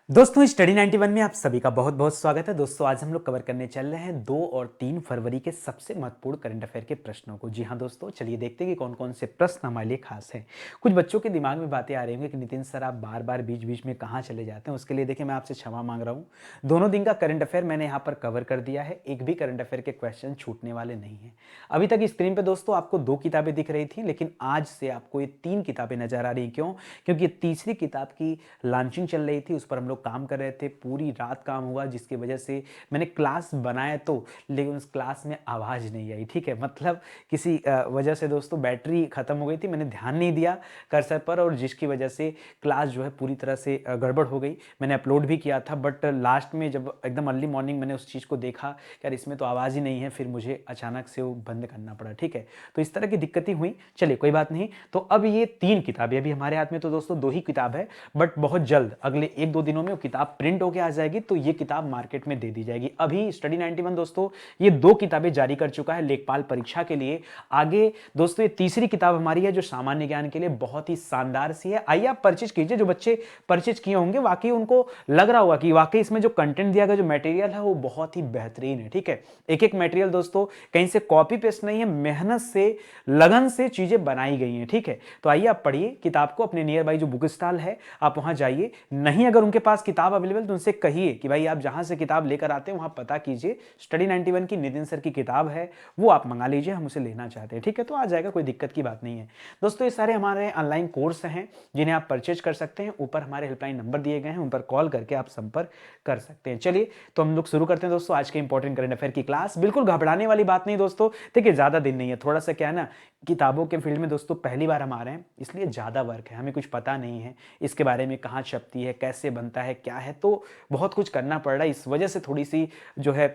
दोस्तों स्टडी 91 में आप सभी का बहुत बहुत स्वागत है। दोस्तों आज हम लोग कवर करने चल रहे हैं 2 और 3 फरवरी के सबसे महत्वपूर्ण करंट अफेयर के प्रश्नों को। जी हाँ दोस्तों, चलिए देखते हैं कि कौन कौन से प्रश्न हमारे लिए खास हैं। कुछ बच्चों के दिमाग में बातें आ रही होंगी कि नितिन सर आप बार बार बीच बीच में कहाँ चले जाते हैं। उसके लिए देखिए मैं आपसे क्षमा मांग रहा हूँ। दोनों दिन का करंट अफेयर मैंने यहाँ पर कवर कर दिया है, एक भी करंट अफेयर के क्वेश्चन छूटने वाले नहीं है। अभी तक स्क्रीन पर दोस्तों आपको 2 किताबें दिख रही थी, लेकिन आज से आपको ये 3 किताबें नजर आ रही। क्यों? क्योंकि तीसरी किताब की लॉन्चिंग चल रही थी, उस पर हम लोग काम कर रहे थे, पूरी रात काम हुआ, जिसकी वजह से मैंने क्लास बनाया तो, लेकिन उस क्लास में आवाज़ नहीं आई। ठीक है, मतलब किसी वजह से दोस्तों बैटरी ख़त्म हो गई थी, मैंने ध्यान नहीं दिया कर्सर पर, और जिसकी वजह से क्लास जो है पूरी तरह से गड़बड़ हो गई। मैंने अपलोड भी किया था, बट लास्ट में जब एकदम अर्ली मॉर्निंग मैंने उस चीज़ को देखा कि यार इसमें तो आवाज़ ही नहीं है, फिर मुझे अचानक से वो बंद करना पड़ा। ठीक है, तो इस तरह की दिक्कतें हुई, चलिए कोई बात नहीं। तो अब ये 3 किताबें अभी हमारे हाथ में तो दोस्तों 2 ही किताब है, बट बहुत जल्द अगले 1-2 दिनों में वो किताब प्रिंट होके आ जाएगी, तो ये किताब मार्केट में दे दी जाएगी। अभी स्टडी 91 दोस्तों ये 2 किताबें जारी कर चुका है लेखपाल परीक्षा के लिए। आगे दोस्तों ये तीसरी किताब हमारी है जो सामान्य ज्ञान के लिए बहुत ही शानदार सी है। आइए आप परचेज कीजिए। जो बच्चे परचेज किए होंगे वाकई उनको लग रहा होगा कि वाकई इसमें जो कंटेंट दिया गया, जो मटेरियल है वो बहुत ही बेहतरीन है। ठीक है, एक एक मटेरियल दोस्तों कहीं से कॉपी पेस्ट नहीं है, मेहनत से लगन से चीजें बनाई गई हैं। ठीक है, तो आइए आप पढ़िए किताब को, अपने नियर बाई जो बुक स्टॉल है आप वहां जाइए। नहीं अगर उनके पास किताब अवेलेबल तो उनसे कहिए कि भाई आप जहां से किताब लेकर आते हैं वहां पता कीजिए, स्टडी 91 की नितिन सर की किताब है, वो आप मंगा लीजिए, हम उसे लेना चाहते हैं। ठीक है, तो आ जाएगा, कोई दिक्कत की बात नहीं है। दोस्तों ये सारे हमारे ऑनलाइन कोर्स हैं जिन्हें आप परचेज कर सकते हैं, ऊपर हमारे हेल्पलाइन नंबर दिए गए हैं, उन पर कॉल करके आप संपर्क कर सकते हैं। चलिए तो हम लोग शुरू करते हैं दोस्तों आज के इंपॉर्टेंट करंट अफेयर की क्लास। बिल्कुल घबराने वाली बात नहीं दोस्तों, देखिए ज्यादा दिन नहीं है, थोड़ा सा क्या है ना, किताबों के फील्ड में दोस्तों पहली बार हम आ रहे हैं, इसलिए ज़्यादा वर्क है, हमें कुछ पता नहीं है इसके बारे में, कहाँ छपती है, कैसे बनता है, क्या है, तो बहुत कुछ करना पड़ रहा है। इस वजह से थोड़ी सी जो है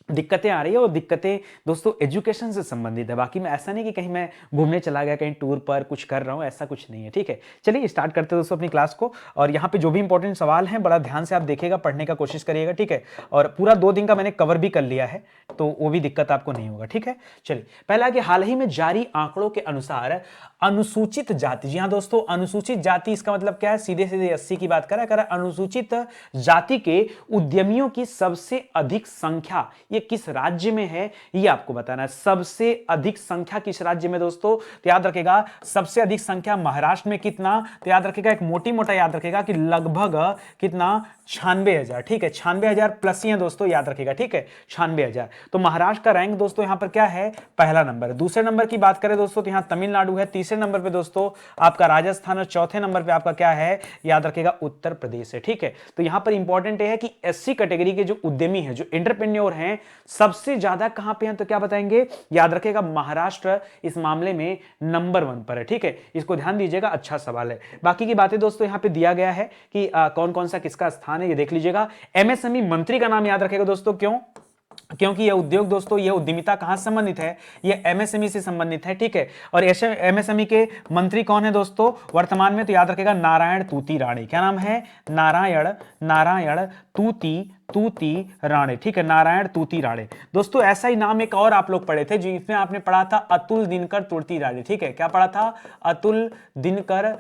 दिक्कतें आ रही है, और दिक्कतें दोस्तों एजुकेशन से संबंधित है। बाकी मैं ऐसा नहीं कि कहीं मैं घूमने चला गया, कहीं टूर पर कुछ कर रहा हूं, ऐसा कुछ नहीं है। ठीक है, चलिए स्टार्ट करते हैं दोस्तों अपनी क्लास को। और यहाँ पे जो भी इंपॉर्टेंट सवाल हैं बड़ा ध्यान से आप देखिएगा, पढ़ने का कोशिश करिएगा। ठीक है, और पूरा 2 दिन का मैंने कवर भी कर लिया है, तो वो भी दिक्कत आपको नहीं होगा। ठीक है, चलिए पहला कि हाल ही में जारी आंकड़ों के अनुसार अनुसूचित जाति, जी हाँ दोस्तों अनुसूचित जाति, इसका मतलब क्या है, सीधे सीधे 80 की बात करा अनुसूचित जाति के उद्यमियों की सबसे अधिक संख्या ये किस राज्य में है, ये आपको बताना है। सबसे अधिक संख्या किस राज्य में दोस्तों, तो याद रखेगा सबसे अधिक संख्या महाराष्ट्र में। कितना, तो याद रखेगा, एक मोटी मोटा याद रखेगा कि लगभग कितना, 96,000। ठीक है, 96,000 प्लस ही है दोस्तों, याद रखेगा। ठीक है, 96,000। तो महाराष्ट्र का रैंक दोस्तों यहां पर क्या है, पहला नंबर है। दूसरे नंबर की बात करें दोस्तों तो यहां तमिलनाडु है, तीसरे नंबर पे दोस्तों आपका राजस्थान, और चौथे नंबर पे आपका क्या है, याद रखेगा उत्तर प्रदेश है। ठीक है, तो यहां पर इंपॉर्टेंट है कि एससी कैटेगरी के जो उद्यमी है, जो एंटरप्रेन्योर हैं, सबसे ज्यादा कहां पे हैं, तो क्या बताएंगे, याद रखेगा महाराष्ट्र इस मामले में नंबर 1 पर है। ठीक है, इसको ध्यान दीजिएगा, अच्छा सवाल है। बाकी की बातें दोस्तों यहां पे दिया गया है कि कौन कौन सा किसका स्थान है, ये देख लीजिएगा। एमएसएमई मंत्री का नाम याद रखेगा दोस्तों, क्यों, क्योंकि यह उद्योग दोस्तों, यह उद्यमिता कहां से संबंधित है, यह एमएसएमई से संबंधित है। ठीक है, और एमएसएमई के मंत्री कौन है दोस्तों वर्तमान में, तो याद रखेगा नारायण तूती राणे। क्या नाम है, नारायण तूती राणे। ठीक है, नारायण तूती राणे। दोस्तों ऐसा ही नाम एक और आप लोग पढ़े थे, जिसमें आपने पढ़ा था अतुल दिनकर तुर्ती राणे। ठीक है, क्या पढ़ा था, अतुल दिनकर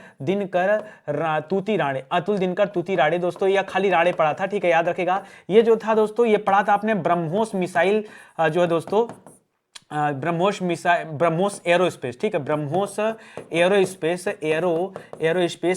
तूती राणे, अतुल दिनकर तूती राणे दोस्तों, या खाली राणे पढ़ा था। ठीक है, याद रखेगा। ये जो था दोस्तों, ये पढ़ा था आपने ब्रह्मोस मिसाइल जो है दोस्तों, ब्रह्मोस एरोस्पेस। ठीक है, ब्रह्मोस एरोस्पेस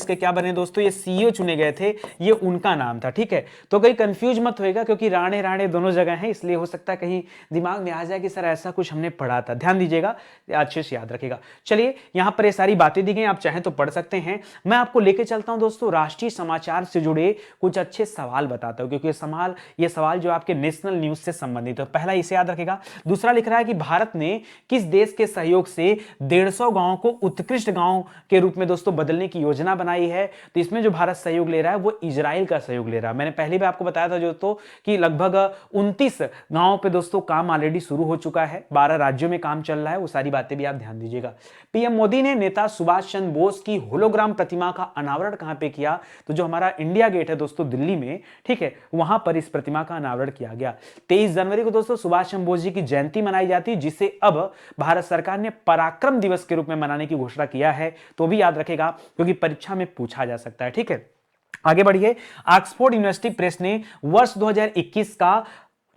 के क्या बने दोस्तों, ये सीईओ चुने गए थे, ये उनका नाम था। ठीक है, तो कहीं कंफ्यूज मत होएगा, क्योंकि राणे राणे दोनों जगह हैं, इसलिए हो सकता है कहीं दिमाग में आ जाए कि सर ऐसा कुछ हमने पढ़ा था। ध्यान दीजिएगा, अच्छे से याद रखिएगा। चलिए यहां पर ये सारी बातें दी गई, आप चाहें तो पढ़ सकते हैं। मैं आपको लेके चलता हूं दोस्तों राष्ट्रीय समाचार से जुड़े कुछ अच्छे सवाल बताता हूं, क्योंकि ये सवाल जो आपके नेशनल न्यूज से संबंधित है। पहला इसे याद रखेगा। दूसरा लिख रहा है कि भारत ने किस देश के सहयोग से 150 गांवों को उत्कृष्ट गांव के रूप में दोस्तों बदलने की योजना बनाई है, तो इसमें जो भारत सहयोग ले रहा है वो इजराइल का सहयोग ले रहा है। मैंने पहले भी आपको बताया था दोस्तों कि लगभग 29 गांवों पे दोस्तों काम ऑलरेडी शुरू हो चुका है, 12 राज्यों में काम चल रहा है, वो सारी बातें भी आप ध्यान दीजिएगा। पीएम मोदी ने नेता सुभाष चंद्र बोस की होलोग्राम प्रतिमा का अनावरण कहां पे किया, तो जो हमारा इंडिया गेट है दोस्तों दिल्ली में, ठीक है, वहां पर इस प्रतिमा का अनावरण किया गया। 23 जनवरी को दोस्तों सुभाष चंद्र बोस जी की जयंती मनाई जाती है, जिसे अब भारत सरकार ने पराक्रम दिवस के रूप में मनाने की घोषणा किया है, तो भी याद रखेगा क्योंकि परीक्षा में पूछा जा सकता है। ठीक है, आगे बढ़िए। ऑक्सफोर्ड यूनिवर्सिटी प्रेस ने वर्ष 2021 का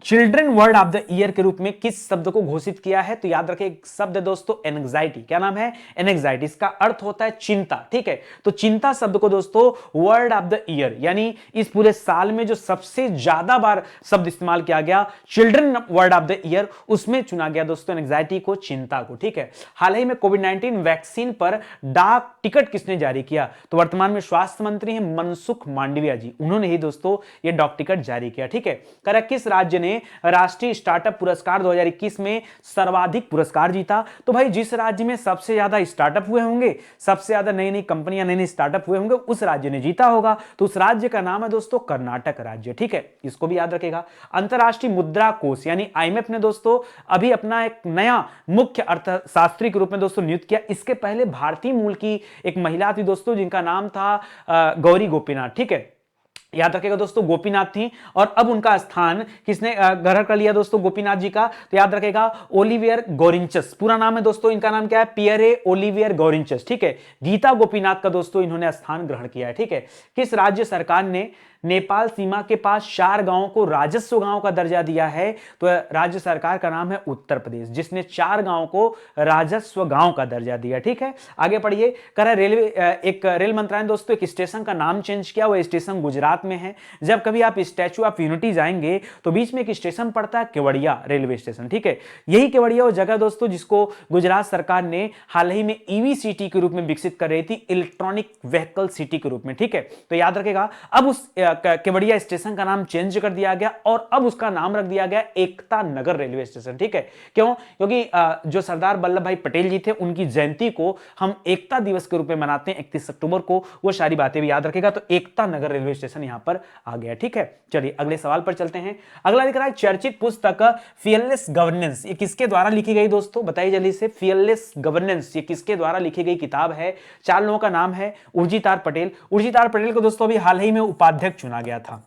children word of the year के रूप में किस शब्द को घोषित किया है? तो याद रखें एक शब्द है दोस्तों, एंग्जाइटी। क्या नाम है? एंग्जाइटी। इसका अर्थ होता है चिंता, ठीक है। तो चिंता शब्द को दोस्तों वर्ड ऑफ द ईयर, यानी इस पूरे साल में जो सबसे ज्यादा बार शब्द इस्तेमाल किया गया children word of the year, उसमें चुना गया दोस्तों एंग्जाइटी को, चिंता को, ठीक है। हाल ही में कोविड-19 वैक्सीन पर डाक टिकट किसने जारी किया? तो वर्तमान में स्वास्थ्य मंत्री हैं मनसुख मांडविया जी, उन्होंने ही दोस्तों ये डाक टिकट जारी किया, ठीक है। करा किस राज्य ने राष्ट्रीय स्टार्टअप पुरस्कार 2021 में सर्वाधिक पुरस्कार जीता? तो भाई जिस राज्य में सबसे ज्यादा स्टार्टअप हुए होंगे, सबसे ज्यादा नई नई कंपनियां, नए नए स्टार्टअप हुए होंगे, उस राज्य ने जीता होगा। तो उस राज्य का नाम है दोस्तों कर्नाटक राज्य, ठीक है। इसको भी याद रखेगा। अंतरराष्ट्रीय मुद्रा कोष यानी आईएमएफ ने दोस्तों अभी अपना एक नया मुख्य अर्थशास्त्री के रूप में दोस्तों नियुक्त किया। इसके पहले भारतीय मूल की एक महिला थी दोस्तों, जिनका नाम था गौरी गोपीनाथ, ठीक है। याद रखिएगा दोस्तों, गोपीनाथ थी, और अब उनका स्थान किसने ग्रहण कर लिया दोस्तों गोपीनाथ जी का? तो याद रखेगा ओलिवियर गौरिंचस, पूरा नाम है दोस्तों इनका नाम क्या है? पियरे ओलिवियर गौरिंचस, ठीक है। गीता गोपीनाथ का दोस्तों इन्होंने स्थान ग्रहण किया है, ठीक है। किस राज्य सरकार ने नेपाल सीमा के पास 4 गांवों को राजस्व गांव का दर्जा दिया है? तो राज्य सरकार का नाम है उत्तर प्रदेश, जिसने 4 गांवों को राजस्व गांव का दर्जा दिया, ठीक है। आगे पढ़िए। कह रेलवे एक रेल मंत्रालय ने दोस्तों एक स्टेशन का नाम चेंज किया, वो स्टेशन गुजरात में है। जब कभी आप स्टैच्यू ऑफ यूनिटी जाएंगे तो बीच में एक स्टेशन पड़ता है केवड़िया रेलवे स्टेशन, ठीक है। यही केवड़िया वो जगह दोस्तों जिसको गुजरात सरकार ने हाल ही में ईवी सिटी के रूप में विकसित कर रही थी, इलेक्ट्रॉनिक व्हीकल सिटी के रूप में, ठीक है। तो याद रखेगा अब उस केवड़िया स्टेशन का नाम चेंज कर दिया गया और अब उसका नाम रख दिया गया एकता नगर रेलवे स्टेशन, ठीक है। क्यों? क्योंकि जो सरदार वल्लभ भाई पटेल जी थे उनकी जयंती को हम एकता दिवस के रूप में मनाते हैं 31 अक्टूबर को। वो सारी बातें भी याद रखेगा। तो एकता नगर रेलवे स्टेशन यहां पर आ गया, ठीक है। चलिए अगले सवाल पर चलते हैं। अगला लिख रहा है चर्चित पुस्तक फियरलेस गवर्नेंस, ये किसके द्वारा लिखी गई दोस्तों? बताइए जल्दी से। फियरलेस गवर्नेंस ये किसके द्वारा लिखी गई किताब है? 4 लोगों का नाम है। उर्जितार पटेल। उर्जितार पटेल को दोस्तों अभी हाल ही में उपाध्यक्ष चुना गया था।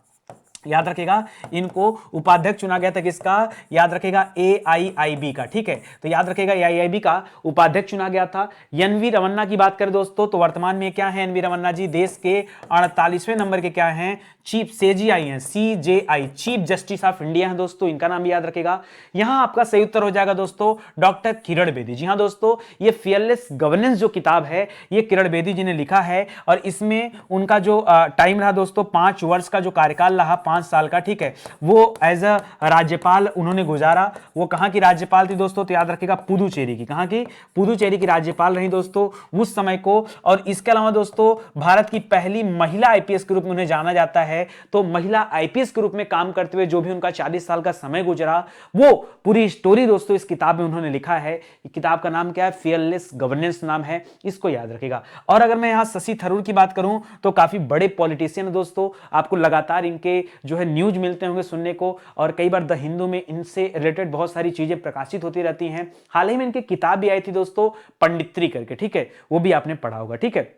याद रखेगा इनको उपाध्यक्ष चुना गया था किसका? याद रखेगा AIIB का, ठीक है। तो याद रखेगा AIIB का उपाध्यक्ष चुना गया था। एनवी रमन्ना की बात करें दोस्तों तो वर्तमान में क्या है? एनवी रमन्ना जी देश के 48वें नंबर के क्या हैं? चीफ CJI हैं, CJI chief justice of India है दोस्तों, इनका नाम भी याद रखेगा। यहां आपका सही उत्तर हो जाएगा दोस्तों डॉक्टर किरण बेदी। जी हां दोस्तों, ये फियरलेस गवर्नेंस जो किताब है ये किरण बेदी जी ने लिखा है और इसमें उनका जो टाइम रहा दोस्तों 5 वर्ष का जो कार्यकाल रहा, 5 साल का, ठीक है। वो एज अ राज्यपाल उन्होंने गुजारा। वो कहां की राज्यपाल थी दोस्तों? तो याद रखेगा पुदुचेरी की। कहां की? पुदुचेरी की राज्यपाल रही दोस्तों उस समय को। और इसके अलावा दोस्तों भारत की पहली महिला IPS के रूप में उन्हें जाना जाता है। तो महिला IPS के रूप में काम करते हुए जो भी उनका 40 साल का समय गुजरा, वो पूरी स्टोरी दोस्तों इस किताब में उन्होंने लिखा है। किताब का नाम क्या है? फियरलेस गवर्नेंस नाम है, इसको याद रखेगा। और अगर मैं यहां शशि थरूर की बात करूं तो काफी बड़े पॉलिटिशियन है दोस्तों, आपको लगातार इनके जो है न्यूज मिलते होंगे सुनने को, और कई बार द हिंदू में इनसे रिलेटेड बहुत सारी चीजें प्रकाशित होती रहती हैं। हाल ही में इनकी किताब भी आई थी दोस्तों पंडित्री करके, ठीक है, वो भी आपने पढ़ा होगा, ठीक है।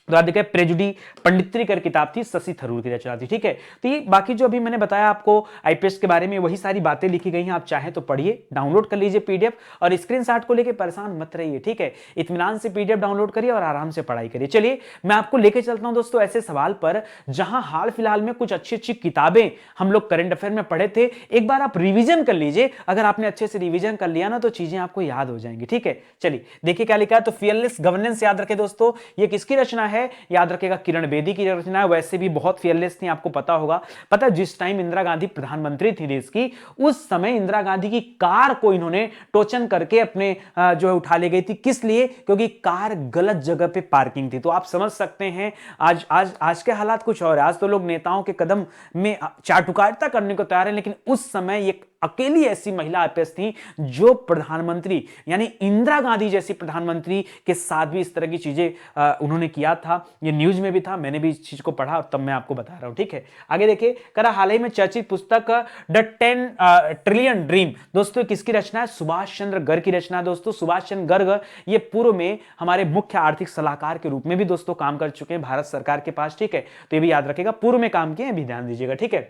तो आप देखिए प्रेजुडी पंडित्री कर किताब थी, शशि थरूर की रचना थी, ठीक है। तो ये बाकी जो अभी मैंने बताया आपको IPS के बारे में, वही सारी बातें लिखी गई हैं। आप चाहें तो पढ़िए, डाउनलोड कर लीजिए PDF, और स्क्रीनशॉट को लेके परेशान मत रहिए, ठीक है। इत्मीनान से PDF डाउनलोड करिए और आराम से पढ़ाई करिए। चलिए मैं आपको लेके चलता हूं दोस्तों ऐसे सवाल पर जहां हाल फिलहाल में कुछ अच्छी अच्छी किताबें हम लोग करंट अफेयर में पढ़े थे। एक बार आप रिविजन कर लीजिए, अगर आपने अच्छे से रिविजन कर लिया ना तो चीजें आपको याद हो जाएंगी, ठीक है। चलिए देखिए क्या लिखा है। तो फियरलेस गवर्नेंस याद रखे दोस्तों, ये किसकी रचना है? याद रखेगा किरण बेदी की रचना है। वैसे भी बहुत फियरलेस थी, आपको पता होगा। पता जिस टाइम इंदिरा गांधी प्रधानमंत्री थी देश की, उस समय इंदिरा गांधी की कार को इन्होंने टोचन करके अपने जो है उठा ले गई थी। किस लिए? क्योंकि कार गलत जगह पे पार्किंग थी। तो आप समझ सकते हैं आज आज आज के हालात कुछ और है। आज तो लोग नेताओं के कदम में चाटुकारिता करने को तैयार है, लेकिन उस समय एक अकेली ऐसी महिला IPS थी जो प्रधानमंत्री यानी इंदिरा गांधी जैसी प्रधानमंत्री के साथ भी इस तरह की चीजें उन्होंने किया था। ये न्यूज में भी था, मैंने भी इस चीज को पढ़ा और तब मैं आपको बता रहा हूं, ठीक है। आगे देखिए, करा हाल ही में चर्चित पुस्तक द 10 ट्रिलियन ड्रीम दोस्तों किसकी रचना है? सुभाष चंद्र गर्ग की रचना है दोस्तों। सुभाष चंद्र गर्ग ये पूर्व में हमारे मुख्य आर्थिक सलाहकार के रूप में भी दोस्तों काम कर चुके हैं भारत सरकार के पास, ठीक है। तो ये भी याद रखेगा, पूर्व में काम किए हैं, भी ध्यान दीजिएगा, ठीक है।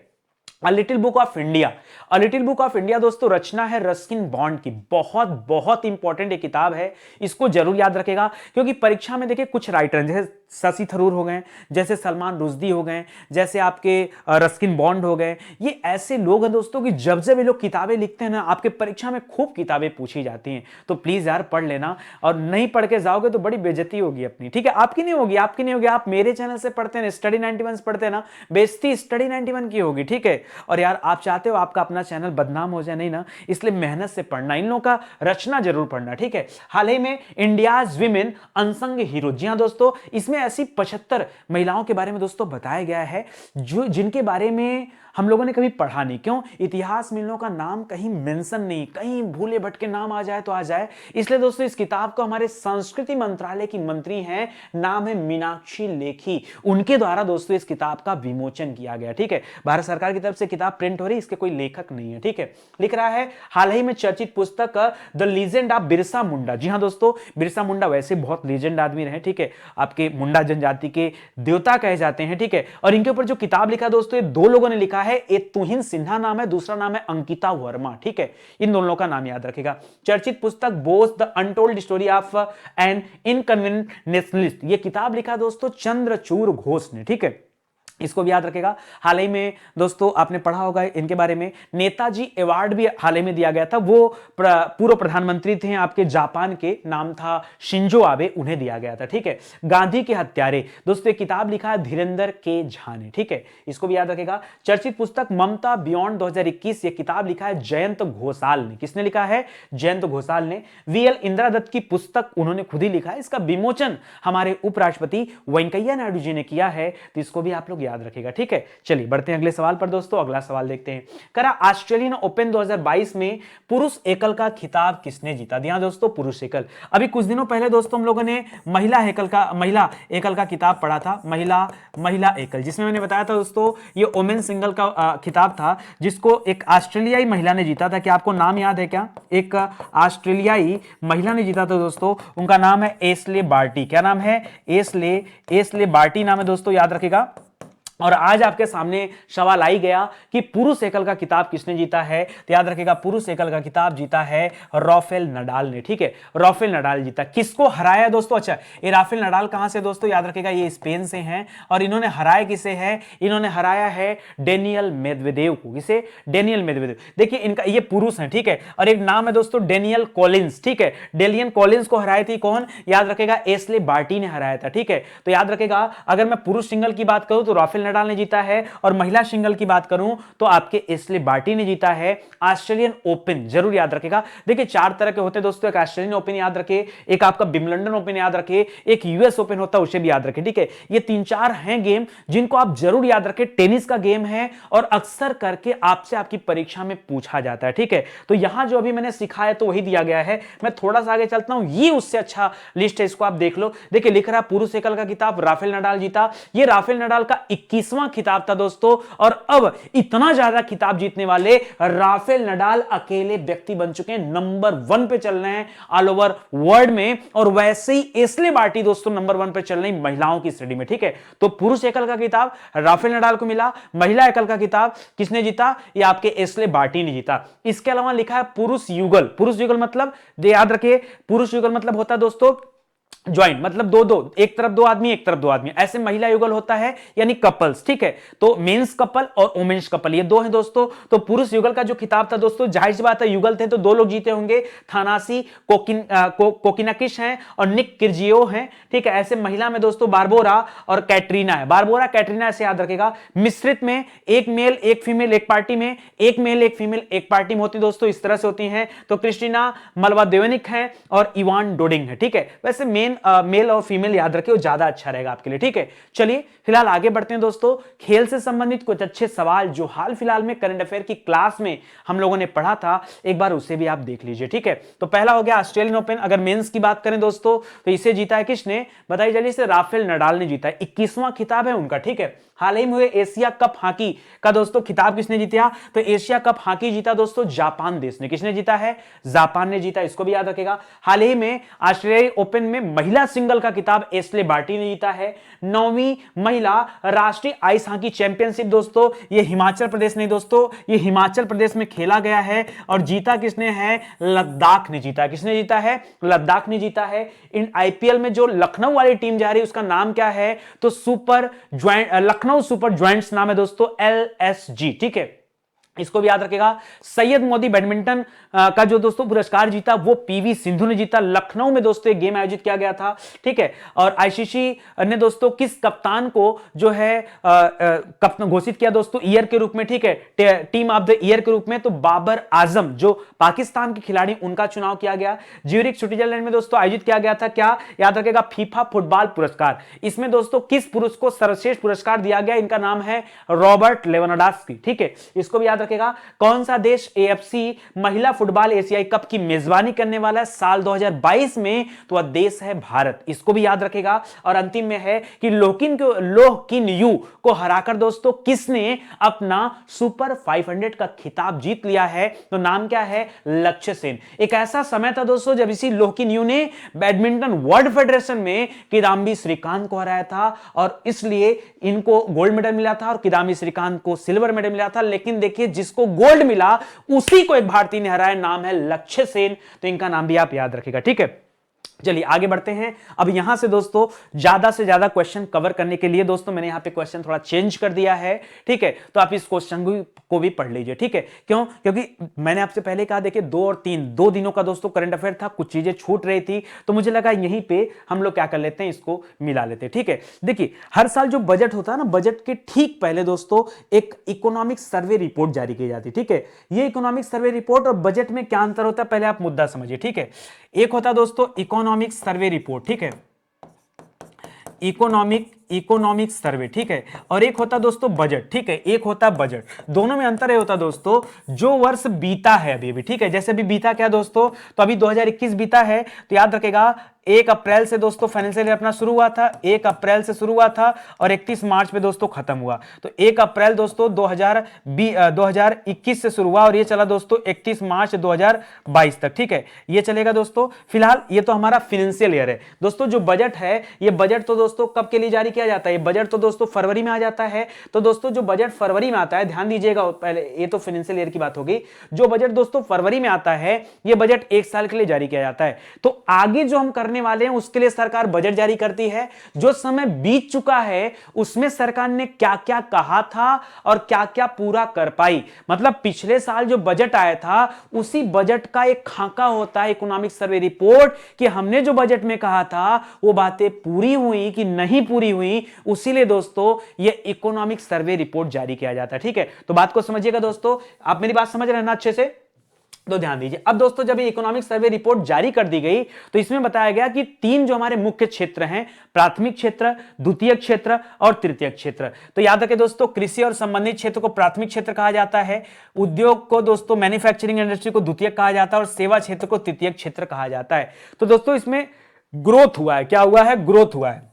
A little book of India. A little book of India दोस्तों रचना है रस्किन बॉन्ड की। बहुत बहुत इंपॉर्टेंट ये किताब है, इसको जरूर याद रखेगा, क्योंकि परीक्षा में देखिए कुछ राइटर जैसे शशि थरूर हो गए, जैसे सलमान रुश्दी हो गए, जैसे आपके रस्किन बॉन्ड हो गए, ये ऐसे लोग हैं दोस्तों कि जब जब ये लोग किताबें लिखते हैं ना, आपके परीक्षा में खूब किताबें पूछी जाती हैं। तो प्लीज यार पढ़ लेना, और नहीं पढ़ के जाओगे तो बड़ी बेइज्जती होगी अपनी, ठीक है। आपकी नहीं होगी, आपकी नहीं होगी, आप मेरे चैनल से पढ़ते हैं, स्टडी 91 से पढ़ते हैं ना, बेइज्जती स्टडी 91 की होगी, ठीक है। और यार आप चाहते हो आपका अपना चैनल बदनाम हो जाए, नहीं ना, इसलिए मेहनत से पढ़ना, इन लोगों का रचना जरूर पढ़ना, ठीक है। हाल ही में इंडियाज विमेन अनसंग हीरो, जी हां दोस्तों, इसमें ऐसी 75 महिलाओं के बारे में दोस्तों बताया गया है जो जिनके बारे में हम लोगों ने कभी पढ़ा नहीं। क्यों? इतिहास में इन लोगों का नाम कहीं मेंशन नहीं, कहीं भूले भटके नाम आ जाए तो आ जाए, इसलिए दोस्तों इस किताब को हमारे संस्कृति मंत्रालय की मंत्री हैं, नाम है मीनाक्षी लेखी, उनके द्वारा दोस्तों इस किताब का विमोचन किया गया, ठीक है। भारत सरकार की तरफ से किताब प्रिंट हो रही है, इसके कोई लेखक नहीं है, ठीक है। लिख रहा है हाल ही में चर्चित पुस्तक the legend of Birsa Munda. जी हां दोस्तों, बिरसा मुंडा वैसे बहुत लीजेंड आदमी रहे, ठीक है, आपके मुंडा जनजाति के देवता कहे जाते हैं, ठीक है। और इनके ऊपर जो किताब लिखा दोस्तों, ये दो लोगों ने लिखा है, एक तुहिन सिन्हा नाम है, दूसरा नाम है अंकिता वर्मा, ठीक है। इन दोनों का नाम याद रखेगा। चर्चित पुस्तक Bose the untold story of an inconvenient nationalist, ये किताब लिखा दोस्तों चंद्रचूड़ घोष ने, ठीक है, इसको भी याद रखेगा। हाल ही में दोस्तों आपने पढ़ा होगा इनके बारे में, नेताजी अवार्ड भी हाल ही में दिया गया था, वो पूर्व प्रधानमंत्री थे आपके जापान के, नाम था शिंजो आबे, उन्हें दिया गया था, ठीक है। गांधी के हत्यारे दोस्तों किताब लिखा है धीरेंद्र के झा ने, ठीक है, इसको भी याद रखेगा। चर्चित पुस्तक ममता बियॉन्ड 2021, ये किताब लिखा है जयंत घोषाल ने। किसने लिखा है? जयंत घोषाल ने। वीएल इंदिरा दत्त की पुस्तक उन्होंने खुद ही लिखा है, इसका विमोचन हमारे उपराष्ट्रपति वेंकैया नायडू जी ने किया है, तो इसको भी आप लोग याद रखेगा, ठीक है। चलिए बढ़ते हैं अगले सवाल पर दोस्तों। अगला सवाल देखते हैं, करा ऑस्ट्रेलियन ओपन 2022 में पुरुष एकल का खिताब किसने जीता? ध्यान दोस्तों, पुरुष एकल। अभी कुछ दिनों पहले दोस्तों हम लोगों ने महिला एकल का किताब पढ़ा था, महिला एकल, जिसमें मैंने बताया था दोस्तों ये ओमेन सिंगल का खिताब था, जिसको एक ऑस्ट्रेलियाई महिला ने जीता था। क्या आपको नाम याद है क्या? एक ऑस्ट्रेलियाई महिला ने जीता था दोस्तों, उनका नाम है एशले बार्टी। क्या नाम है? एशले बार्टी नाम है दोस्तों, याद रखेगा। और आज आपके सामने सवाल आई गया कि पुरुष एकल का किताब किसने जीता है, तो याद रखेगा पुरुष एकल का किताब जीता है राफेल नडाल ने, ठीक है, राफेल नडाल जीता। किसको हराया दोस्तों? अच्छा, ये राफेल नडाल कहां से दोस्तों? याद रखेगा ये स्पेन से हैं, और इन्होंने हराया किसे है? इन्होंने हराया है डेनियल मेदवेदेव को। किसे? Daniel Medvedev. देखिए इनका ये पुरुष है, ठीक है, और एक नाम है दोस्तों डेनियल कॉलिंस, ठीक है। डेनियल कॉलिंस को हराई थी कौन? याद रखेगा एशले बार्टी ने हराया था, ठीक है। तो याद रखेगा अगर मैं पुरुष सिंगल की बात करूं तो राफेल नडाल ने जीता है, और महिला सिंगल की बात करूं तो आपके एशले बार्टी ने जीता है ऑस्ट्रेलियन ओपन। जरूर याद रखेगा। देखिए 4 तरह के होते हैं दोस्तों, एक ऑस्ट्रेलियन ओपन याद रखे, एक आपका विंबलडन ओपन याद रखे, एक यूएस ओपन होता है उसे भी याद रखे, ठीक है। ये 3-4 हैं गेम जिनको आप जरूर याद रखें। टेनिस का गेम है और अक्सर करके आपसे आपकी परीक्षा में पूछा जाता है, ठीक है। तो यहां जो अभी मैंने सिखाया तो वही दिया गया है। मैं थोड़ा सा आगे चलता हूं, ये उससे अच्छा लिस्ट है, इसको आप देख लो। देखिए लिख रहा पुरुष एकल का किताब राफेल नडाल जीता। ये राफेल नडाल का 21वां खिताब था दोस्तों, और अब इतना ज्यादा खिताब जीतने वाले राफेल नडाल अकेले व्यक्ति बन चुके हैं, नंबर 1 पे चल रहे हैं ऑल ओवर वर्ल्ड में। और वैसे ही एशले बार्टी दोस्तों नंबर 1 पे चल रही महिलाओं की श्रेणी में, ठीक है। तो पुरुष एकल का किताब राफेल नडाल को मिला, महिला एकल का किताब किसने जीता? ये आपके एशले बार्टी ने जीता। इसके अलावा लिखा है पुरुष युगल। पुरुष युगल मतलब याद रखिए, पुरुष युगल मतलब होता है दोस्तों ज्वाइंट, मतलब दो, एक तरफ 2 आदमी, एक तरफ 2 आदमी। ऐसे महिला युगल होता है यानी कपल्स, ठीक है। तो मेंस कपल और वुमेन्स कपल, ये 2 हैं दोस्तों। तो पुरुष युगल का जो खिताब था दोस्तों, जाहिर सी बात है युगल थे तो 2 लोग जीते होंगे, थानासी कोकिनाकिश हैं और निक किर्जियो हैं, ठीक है। ऐसे महिला में दोस्तों बारबोरा और कैटरीना है। बारबोरा कैटरीना ऐसे याद रखेगा। मिश्रित में एक मेल एक फीमेल एक पार्टी में, एक मेल एक फीमेल एक पार्टी में होती दोस्तों, इस तरह से होती हैं। तो क्रिस्टीना मलवादेवनिक है और इवान डोडिंग है, ठीक है। वैसे मेल और फीमेल याद रखे, वो ज्यादा अच्छा रहेगा आपके लिए, ठीक है। चलिए फिलहाल आगे बढ़ते हैं दोस्तों। खेल से संबंधित कुछ अच्छे सवाल जो हाल फिलहाल में करंट अफेयर की क्लास में हम लोगों ने पढ़ा था, एक बार उसे भी आप देख लीजिए, ठीक है। तो पहला हो गया ऑस्ट्रेलियन ओपन। अगर मेंस की बात करें दोस्तों तो इसे जीता है किसने? बताइए जल्दी से। राफेल नडाल ने जीता है, 21वां खिताब है उनका, ठीक है। हाल ही में हुए एशिया कप हॉकी का दोस्तों खिताब किसने जीता? तो एशिया कप हॉकी जीता दोस्तों जापान देश ने। किसने जीता है? जापान ने जीता, इसको भी याद रखेगा। हाल ही में ऑस्ट्रेलियाई ओपन में महिला सिंगल का खिताब एशले बार्टी ने जीता है। 9वीं महिला राष्ट्रीय आइस हॉकी चैंपियनशिप दोस्तों ये हिमाचल प्रदेश नहीं दोस्तों, ये हिमाचल प्रदेश में खेला गया है और जीता किसने है? लद्दाख ने जीता। किसने जीता है? लद्दाख ने जीता है। इन आईपीएल में जो लखनऊ वाली टीम जा रही है उसका नाम क्या है? तो super joint, Lucknow super joints नाम है दोस्तों, LSG। ठीक है, इसको भी याद रखेगा। सैयद मोदी बैडमिंटन का जो दोस्तों पुरस्कार जीता वो पीवी सिंधु ने जीता। लखनऊ में दोस्तों एक गेम आयोजित किया गया था। ठीक है, और आईसीसी ने दोस्तों किस कप्तान को जो है कप्तान घोषित किया दोस्तों ईयर के रूप में? ठीक है, टीम ऑफ द ईयर के रूप में तो बाबर आजम जो पाकिस्तान के खिलाड़ी उनका चुनाव किया गया। ज्यूरिख स्विट्जरलैंड में दोस्तों आयोजित किया गया था, क्या याद रखेगा? फीफा फुटबॉल पुरस्कार। इसमें दोस्तों किस पुरुष को सर्वश्रेष्ठ पुरस्कार दिया गया? इनका नाम है रॉबर्ट लेवानडोव्स्की। ठीक है, इसको भी याद रखेगा। कौन सा देश एएफसी महिला फुटबॉल एशियाई कप की मेजबानी करने वाला है साल 2022 में? तो वह देश है भारत। इसको भी याद रखेगा। और अंतिम में है कि लोह किन यू को हराकर दोस्तों किसने अपना सुपर 500 का खिताब जीत लिया है? तो नाम क्या है? लक्ष्य सेन। एक ऐसा समय था दोस्तों जब इसी लोह किन यू ने बैडमिंटन वर्ल्ड फेडरेशन में किदाम्बी श्रीकांत को हराया था और इसलिए इनको गोल्ड मेडल मिला था और किदाम्बी श्रीकांत को सिल्वर मेडल मिला था। लेकिन देखिए जिसको गोल्ड मिला उसी को एक भारतीय ने हराया, नाम है लक्ष्य सेन। तो इनका नाम भी आप याद रखिएगा। ठीक है, चलिए आगे बढ़ते हैं। अब यहां से दोस्तों ज्यादा से ज्यादा क्वेश्चन कवर करने के लिए दोस्तों मैंने यहां पे क्वेश्चन थोड़ा चेंज कर दिया है। ठीक है, तो आप इस क्वेश्चन को भी पढ़ लीजिए। ठीक है, क्यों? क्योंकि मैंने आपसे पहले कहा देखिए 2 और 3 2 दिनों का दोस्तों करंट अफेयर था, कुछ चीजें छूट रही थी तो मुझे लगा यहीं पे हम लोग क्या कर लेते हैं, इसको मिला लेते हैं। ठीक है, देखिए हर साल जो बजट होता है ना, बजट के ठीक पहले दोस्तों एक इकोनॉमिक सर्वे रिपोर्ट जारी की जाती है। ठीक है, ये इकोनॉमिक सर्वे रिपोर्ट और बजट में क्या अंतर होता है पहले आप मुद्दा समझिए। ठीक है, एक होता है दोस्तों इकोनॉमिक सर्वे रिपोर्ट। ठीक है, इकोनॉमिक सर्वे। ठीक है, और एक होता दोस्तों बजट। ठीक है, एक होता बजट। दोनों में अंतर है होता दोस्तों जो वर्ष बीता है अभी। ठीक है, जैसे अभी बीता क्या दोस्तों, तो अभी 2021 बीता है तो याद रखेगा 1 अप्रैल से दोस्तों फाइनेंशियल ईयर अपना शुरू हुआ था, 1 अप्रैल से शुरू हुआ था और 31 मार्च पे दोस्तों खत्म हुआ। तो 1 अप्रैल दोस्तों 2021 से शुरू हुआ और ये चला दोस्तों 31 मार्च 2022 तक। ठीक है, ये चलेगा दोस्तों। फिलहाल ये तो हमारा फाइनेंशियल ईयर है दोस्तों। जो बजट है ये बजट तो दोस्तों कब के लिए जारी किया जाता है? ये बजट तो दोस्तों फरवरी में आ जाता है। तो दोस्तों जो बजट फरवरी में आता है, ध्यान दीजिएगा, पहले ये तो फाइनेंशियल ईयर की बात होगी। जो बजट दोस्तों फरवरी में आता है ये बजट 1 साल के लिए जारी किया जाता है। तो आगे जो हम करने वाले हैं उसके लिए सरकार बजट जारी करती है। जो समय बीत चुका है उसमें सरकार ने क्या क्या कहा था और क्या क्या पूरा कर पाई, मतलब पिछले साल जो बजट आया था उसी बजट का एक खाका होता है इकोनॉमिक सर्वे रिपोर्ट कि हमने जो बजट में कहा था वो बातें पूरी हुई कि नहीं पूरी हुई। उसीलिए दोस्तों ये इकोनॉमिक सर्वे रिपोर्ट जारी किया जाता है। ठीक है, तो बात को समझिएगा दोस्तों, आप मेरी बात समझ रहे हैं ना अच्छे से? तो ध्यान दीजिए। अब दोस्तों जब ये इकोनॉमिक सर्वे रिपोर्ट जारी कर दी गई तो इसमें बताया गया कि 3 जो हमारे मुख्य क्षेत्र हैं, प्राथमिक क्षेत्र, द्वितीयक क्षेत्र और तृतीयक क्षेत्र। तो याद रखें दोस्तों कृषि और संबंधित क्षेत्र को प्राथमिक क्षेत्र कहा जाता है, उद्योग को दोस्तों मैन्युफैक्चरिंग इंडस्ट्री को द्वितीयक कहा जाता है और सेवा क्षेत्र को तृतीयक क्षेत्र कहा जाता है। तो दोस्तों इसमें ग्रोथ हुआ है, क्या हुआ है? ग्रोथ हुआ है।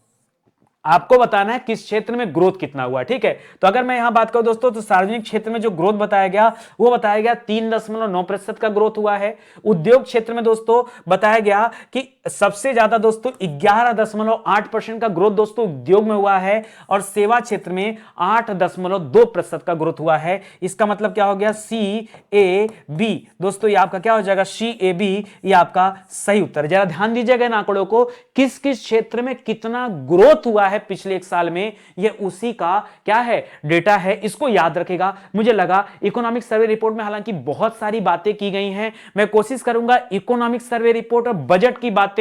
आपको बताना है किस क्षेत्र में ग्रोथ कितना हुआ है। ठीक है, तो अगर मैं यहां बात करूं दोस्तों तो सार्वजनिक क्षेत्र में जो ग्रोथ बताया गया वो बताया गया 3.9% का ग्रोथ हुआ है। उद्योग क्षेत्र में दोस्तों बताया गया कि सबसे ज्यादा दोस्तों 11.8% का ग्रोथ दोस्तों उद्योग में हुआ है और सेवा क्षेत्र में 8.2% का ग्रोथ हुआ है। इसका मतलब क्या हो गया? CAB दोस्तों, ये आपका क्या हो जाएगा? CAB, ये आपका सही उत्तर। जरा ध्यान दीजिएगा इन आंकड़ों को, किस किस क्षेत्र में कितना ग्रोथ हुआ है पिछले 1 साल में, ये उसी का क्या है? डेटा है। इसको याद रखेगा। मुझे लगा इकोनॉमिक सर्वे रिपोर्ट में हालांकि बहुत सारी बातें की गई हैं, मैं कोशिश करूंगा इकोनॉमिक सर्वे रिपोर्ट और बजट की बातें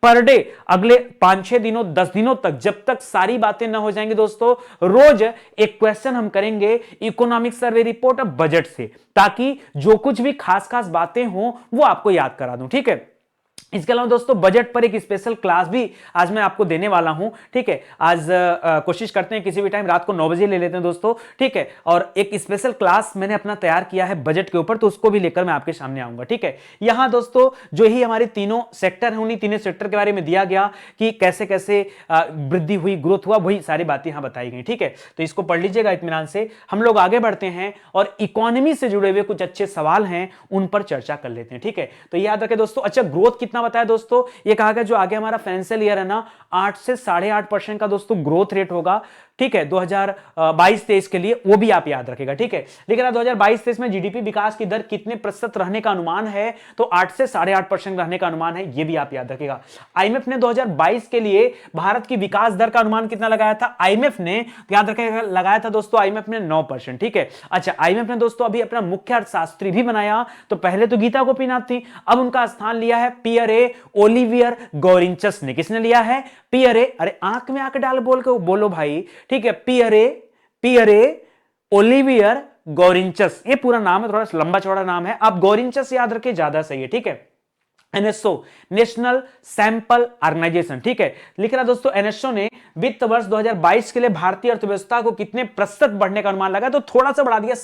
पर डे अगले 5-6 दिनों 10 दिनों तक, जब तक सारी बातें ना हो जाएंगी दोस्तों, रोज एक क्वेश्चन हम करेंगे इकोनॉमिक सर्वे रिपोर्ट और बजट से, ताकि जो कुछ भी खास खास बातें हो वो आपको याद करा दूं। ठीक है, इसके अलावा दोस्तों बजट पर एक स्पेशल क्लास भी आज मैं आपको देने वाला हूं। ठीक है, आज कोशिश करते हैं किसी भी टाइम रात को 9 बजे ले लेते हैं दोस्तों। ठीक है, और एक स्पेशल क्लास मैंने अपना तैयार किया है बजट के ऊपर, तो उसको भी लेकर मैं आपके सामने आऊंगा। ठीक है, यहां दोस्तों जो ही हमारे तीनों सेक्टर हैं उन्हीं तीनों सेक्टर के बारे में दिया गया कि कैसे कैसे वृद्धि हुई, ग्रोथ हुआ, वही सारी बातें यहां बताई गई। ठीक है, तो इसको पढ़ लीजिएगा इत्मीनान से। हम लोग आगे बढ़ते हैं और इकोनॉमी से जुड़े हुए कुछ अच्छे सवाल हैं उन पर चर्चा कर लेते हैं। ठीक है, तो याद रखें दोस्तों, अच्छा ग्रोथ कितना कितना बताया दोस्तों, ये कहा गया जो आगे हमारा फाइनेंशियल ईयर है ना 8 से 8.5% का दोस्तों ग्रोथ रेट होगा, ठीक है, 2022-23 के लिए, वो भी आप याद रखेगा, ठीक है। लेकिन 2022-23 में जीडीपी विकास की दर कितने प्रतिशत रहने का अनुमान है, तो 8 से 8.5% रहने का अनुमान है, ये भी आप याद रखेगा। आईएमएफ ने 2022 के लिए भारत की विकास दर का अनुमान कितना लगाया था, आईएमएफ ने, याद रखेगा, लगाया था दोस्तों आईएमएफ ने 9%, ठीक है। अच्छा, आईएमएफ ने दोस्तों अभी अपना मुख्य अर्थशास्त्री भी बनाया, तो पहले तो गीता गोपीनाथ थी, अब उनका स्थान लिया है पियरे ओलिवियर गौरिंचस ने। किसने लिया है, पियरे, अरे आंख में आंख डाल बोल के बोलो भाई, ठीक है, पियरे ओलिवियर गौरिंचस, ये पूरा नाम है, थोड़ा लंबा चौड़ा नाम है, आप गौरिंचस याद रखें ज्यादा सही है, ठीक है। एनएसओ, नेशनल सैंपल ऑर्गेनाइजेशन, ठीक है। लिख रहा दोस्तों एनएसओ ने वित्त वर्ष 2022 के लिए भारतीय अर्थव्यवस्था को कितने प्रतिशत बढ़ने का अनुमान लगाया, तो थोड़ा सा बढ़ा दिया,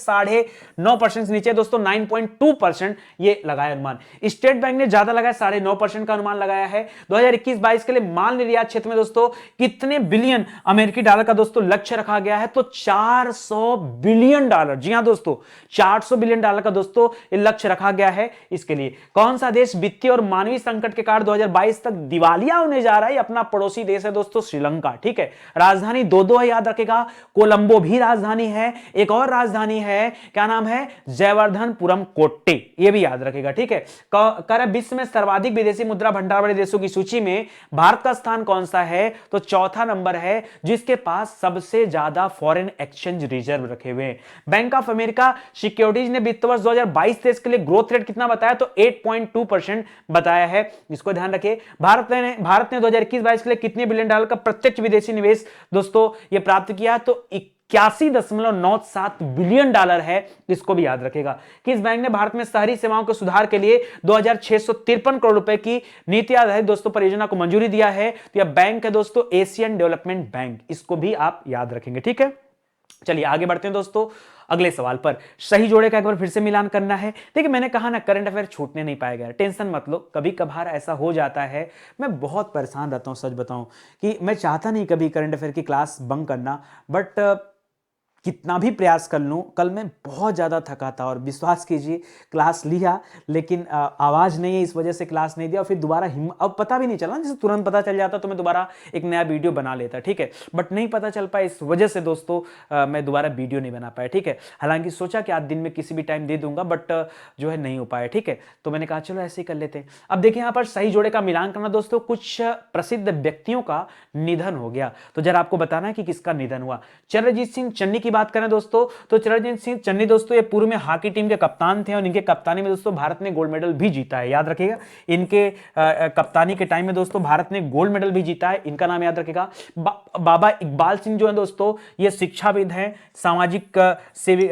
9.5% से नीचे दोस्तों 9.2% ये लगाया अनुमान। स्टेट बैंक ने ज्यादा लगाया, 9.5% का अनुमान लगाया है। 2021-22 के लिए माल निर्यात क्षेत्र में दोस्तों कितने बिलियन अमेरिकी डॉलर का दोस्तों लक्ष्य रखा गया है, तो 400 बिलियन डॉलर, जी हां दोस्तों 400 बिलियन डॉलर का दोस्तों ये लक्ष्य रखा गया है। इसके लिए कौन सा देश वित्तीय और मानवीय संकट के कारण 2022 तक दिवालिया होने जा रहा है, अपना पड़ोसी देश है दोस्तों श्रीलंका, ठीक है। राजधानी दो है, याद रखेगा, कोलंबो भी राजधानी है, एक और राजधानी है, क्या नाम है, जयवर्धनपुरम कोट्टे, ये भी याद रखेगा, ठीक है। कर विश्व में सर्वाधिक विदेशी मुद्रा भंडार वाले देशों की सूची में भारत का स्थान कौन सा है, तो चौथा नंबर है, जिसके पास सबसे ज्यादा फॉरेन एक्सचेंज रिजर्व रखे हुए हैं। बैंक ऑफ अमेरिका सिक्योरिटीज ने वित्त वर्ष 2022-23 के लिए ग्रोथ रेट कितना बताया, तो 8.2% बताया है, इसको ध्यान रखिए। भारत ने 2021-22 के लिए कितने बिलियन डॉलर का प्रत्यक्ष विदेशी निवेश दोस्तों ये प्राप्त किया, तो 81.97 बिलियन डॉलर है, इसको भी याद रखेगा। किस बैंक ने भारत में शहरी सेवाओं के सुधार के लिए 2653 करोड़ रुपए की नीति आधारित दोस्तों परियोजना को मंजूरी दिया है, तो यह बैंक है दोस्तों एशियन डेवलपमेंट बैंक, इसको भी आप याद रखेंगे, ठीक है। चलिए आगे बढ़ते हैं दोस्तों अगले सवाल पर। सही जोड़े का एक बार फिर से मिलान करना है। देखिए मैंने कहा ना करंट अफेयर छूटने नहीं पाएगा, टेंशन मत लो, कभी कभार ऐसा हो जाता है, मैं बहुत परेशान रहता हूं, सच बताऊं कि मैं चाहता नहीं कभी करंट अफेयर की क्लास बंक करना, बट कितना भी प्रयास कर लूं, कल मैं बहुत ज़्यादा थका था और विश्वास कीजिए क्लास लिया, लेकिन आवाज़ नहीं है इस वजह से क्लास नहीं दिया, और फिर दोबारा अब पता भी नहीं चला, जैसे तुरंत पता चल जाता तो मैं दोबारा एक नया वीडियो बना लेता, ठीक है, बट नहीं पता चल पाया, इस वजह से दोस्तों मैं दोबारा वीडियो नहीं बना पाया, ठीक है। हालांकि सोचा कि आज दिन में किसी भी टाइम दे दूंगा, बट जो है नहीं हो पाया, ठीक है, तो मैंने कहा चलो ऐसे ही कर लेते हैं। अब देखिए यहाँ पर सही जोड़े का मिलान करना दोस्तों, कुछ प्रसिद्ध व्यक्तियों का निधन हो गया, तो जरा आपको बताना है कि किसका निधन हुआ। चंद्रजीत सिंह चन्नी की बात करें दोस्तों, तो चंद्रजीत सिंह चन्नी दोस्तों ये पूर्व में हॉकी टीम के कप्तान थे, और इनके कप्तानी में दोस्तों भारत ने गोल्ड मेडल भी जीता है, याद रखिएगा, इनके कप्तानी के टाइम में दोस्तों भारत ने गोल्ड मेडल भी जीता है, इनका नाम याद रखिएगा। बाबा इकबाल सिंह जो है दोस्तों ये शिक्षाविद हैं, सामाजिक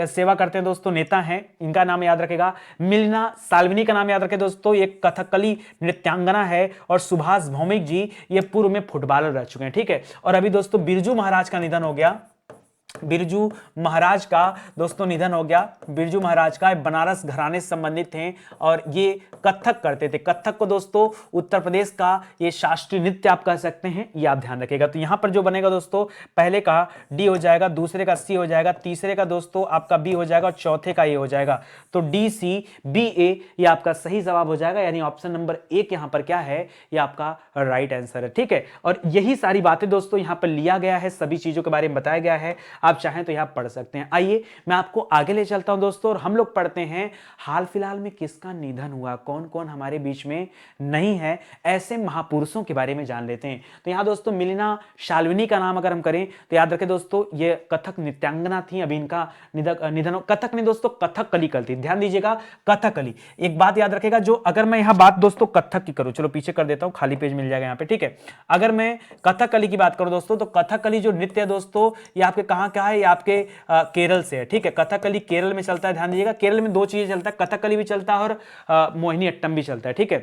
सेवा करते हैं दोस्तों, नेता हैं, इनका नाम याद रखेगा। मिलिना साल्विनी का नाम याद रखें दोस्तों, ये कथकली नृत्यांगना है, और सुभाष भौमिक जी ये पूर्व में फुटबॉलर रह चुके हैं, ठीक है। और अभी दोस्तों बिरजू महाराज का निधन हो गया, बिरजू महाराज का दोस्तों निधन हो गया। बिरजू महाराज का बनारस घराने से संबंधित थे, और ये कथक करते थे। कथक को दोस्तों उत्तर प्रदेश का ये शास्त्रीय नृत्य आप कह सकते हैं, ये आप ध्यान रखिएगा। तो यहां पर जो बनेगा दोस्तों, पहले का डी हो जाएगा, दूसरे का सी हो जाएगा, तीसरे का दोस्तों आपका बी हो जाएगा, और चौथे का ए हो जाएगा, तो डी सी बी ए ये आपका सही जवाब हो जाएगा, यानी ऑप्शन नंबर एक यहां पर क्या है, ये आपका राइट आंसर है, ठीक है। और यही सारी बातें दोस्तों यहां पर लिया गया है, सभी चीजों के बारे में बताया गया है, आप चाहें तो यहां पढ़ सकते हैं। आइए मैं आपको आगे ले चलता हूं दोस्तों, और हम लोग पढ़ते हैं हाल फिलहाल में किसका निधन हुआ, कौन कौन हमारे बीच में नहीं है, ऐसे महापुरुषों के बारे में जान लेते हैं। तो यहां दोस्तों मिलिना शाल्विनी का नाम अगर हम करें तो याद रखें दोस्तों, ये कथक नृत्यांगना थी, अभी इनका निधन। कथक नहीं दोस्तों, कथकली करती, ध्यान दीजिएगा, कथकली। एक बात याद रखेगा, जो अगर मैं यहां बात दोस्तों कथक की करूं, चलो पीछे कर देता हूं, खाली पेज मिल जाएगा यहां पे, ठीक है। अगर मैं कथकली की बात करूं दोस्तों, तो कथकली जो नृत्य है दोस्तों, ये आपके कहां का है, ये आपके केरल से है, ठीक है। कथकली केरल में चलता है, ध्यान दीजिएगा, केरल में दो चीजें चलता है, कथकली भी चलता है और मोहिनी अट्टम भी चलता है, ठीक है,